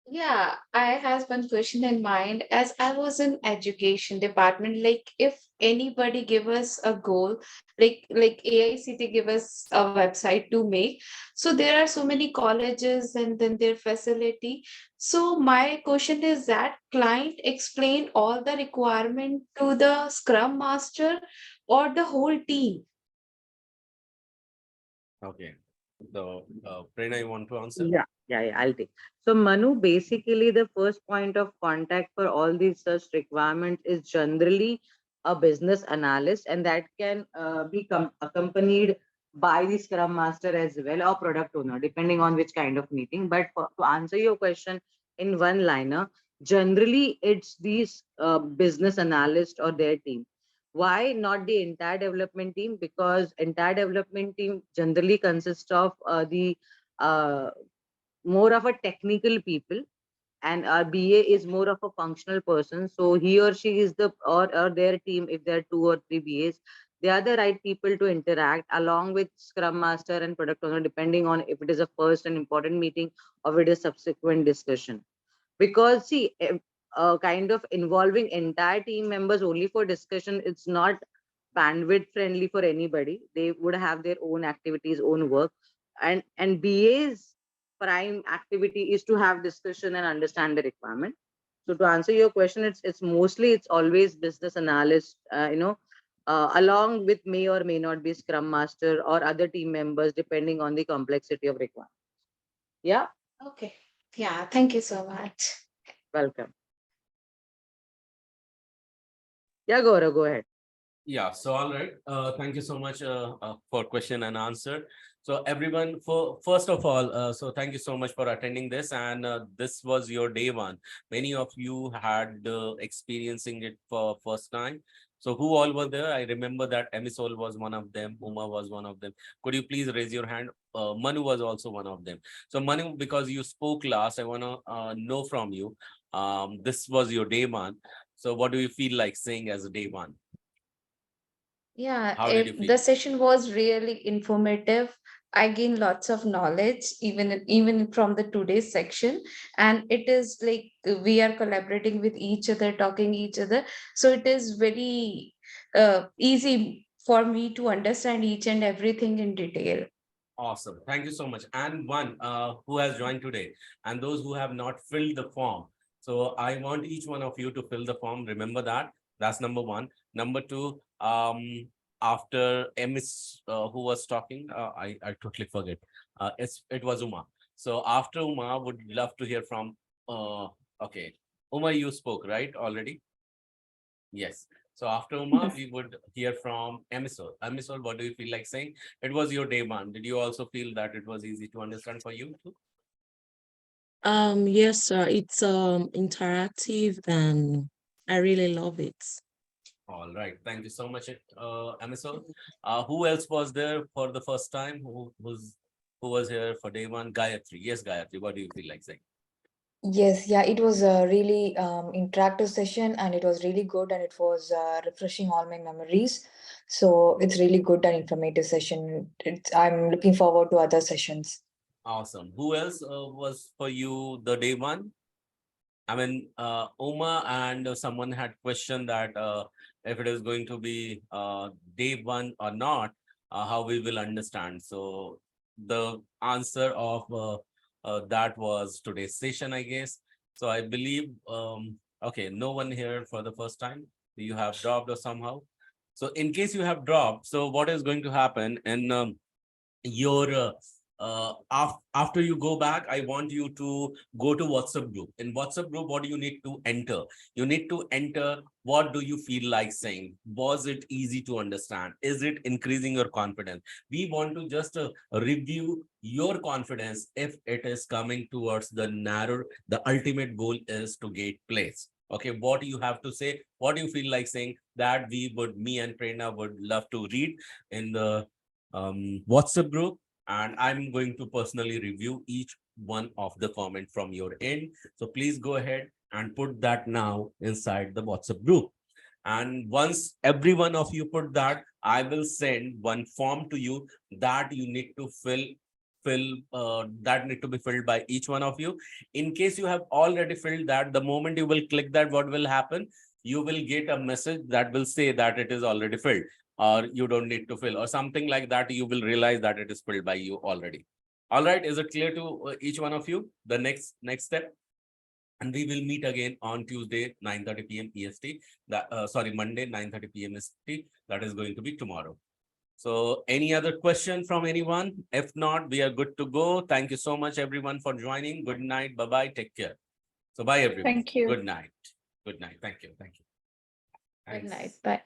Yeah, I has one question in mind. As I was in education department, like if anybody give us a goal, like AICT give us a website to make. So there are so many colleges and then their facility. So my question is that client explain all the requirement to the Scrum Master or the whole team? Okay. So Prerna, you want to answer? Yeah, I'll take. So Manu, basically the first point of contact for all these such requirements is generally a business analyst, and that can be accompanied by the Scrum Master as well, or product owner, depending on which kind of meeting. But to answer your question in one liner, generally it's these business analysts or their team. Why not the entire development team? Because entire development team generally consists of the more of a technical people, and our BA is more of a functional person. So he or she is the or their team, if there are 2 or 3 BAs, they are the right people to interact along with Scrum Master and product owner, depending on if it is a first and important meeting or it is subsequent discussion. Because see, kind of involving entire team members only for discussion, it's not bandwidth friendly for anybody. They would have their own activities, own work, and BA's prime activity is to have discussion and understand the requirement. So to answer your question, it's mostly, it's always business analyst, along with may or may not be Scrum Master or other team members, depending on the complexity of requirement. Yeah. Okay. Yeah, thank you so much. Welcome. Yeah, Gaurav, go ahead. Yeah, so all right. Thank you so much for question and answer. So everyone, for first of all, so thank you so much for attending this. And this was your day one. Many of you had experiencing it for first time. So who all were there? I remember that Emisol was one of them. Uma was one of them. Could you please raise your hand? Manu was also one of them. So Manu, because you spoke last, I want to know from you. This was your day one. So what do you feel like saying as a day one? Yeah, How did you feel? the session was really informative. I gained lots of knowledge, even from the today's section. And it is like we are collaborating with each other, talking each other. So it is very easy for me to understand each and everything in detail. Awesome. Thank you so much. And one who has joined today, and those who have not filled the form. So I want each one of you to fill the form. Remember that. That's number one. Number two, after Ms. Who was talking, I totally forget. It was Uma. So after Uma, would love to hear from, okay. Uma, you spoke, right, already? Yes. So after Uma, we would hear from Emisol. Emisol, what do you feel like saying? It was your day one. Did you also feel that it was easy to understand for you too? Yes, sir. It's interactive and I really love it. All right. Thank you so much, Emisol. Who else was there for the first time? Who was here for day one? Gayatri. Yes, Gayatri. What do you feel like saying? Yes, yeah, it was a really interactive session and it was really good and it was refreshing all my memories. So it's really good and informative session. I'm looking forward to other sessions. Awesome. Who else was for you the day one? I mean, Uma and someone had questioned that if it is going to be day one or not, how we will understand. So the answer of that was today's session, I guess. So I believe, okay, no one here for the first time. You have dropped or somehow. So in case you have dropped, so what is going to happen in your after you go back, I want you to go to WhatsApp group. In WhatsApp group, what do you need to enter? You need to enter what do you feel like saying? Was it easy to understand? Is it increasing your confidence? We want to just review your confidence if it is coming towards the narrow, the ultimate goal is to get place. Okay, what you have to say, what do you feel like saying, that we would, me and Prerna would love to read in the WhatsApp group, and I'm going to personally review each one of the comment from your end. So please go ahead and put that now inside the WhatsApp group. And once every one of you put that, I will send one form to you that you need to fill that need to be filled by each one of you. In case you have already filled that, the moment you will click that, what will happen? You will get a message that will say that it is already filled, or you don't need to fill, or something like that. You will realize that it is filled by you already. All right, is it clear to each one of you the next step? And we will meet again on Tuesday 9:30 p.m. EST. Sorry, Monday 9:30 p.m. EST. That is going to be tomorrow. So any other question from anyone? If not, we are good to go. Thank you so much everyone for joining. Good night. Bye-bye. Take care. So bye everyone. Thank you. Good night. Good night. Thank you. Thank you. Good Thanks. night. Bye.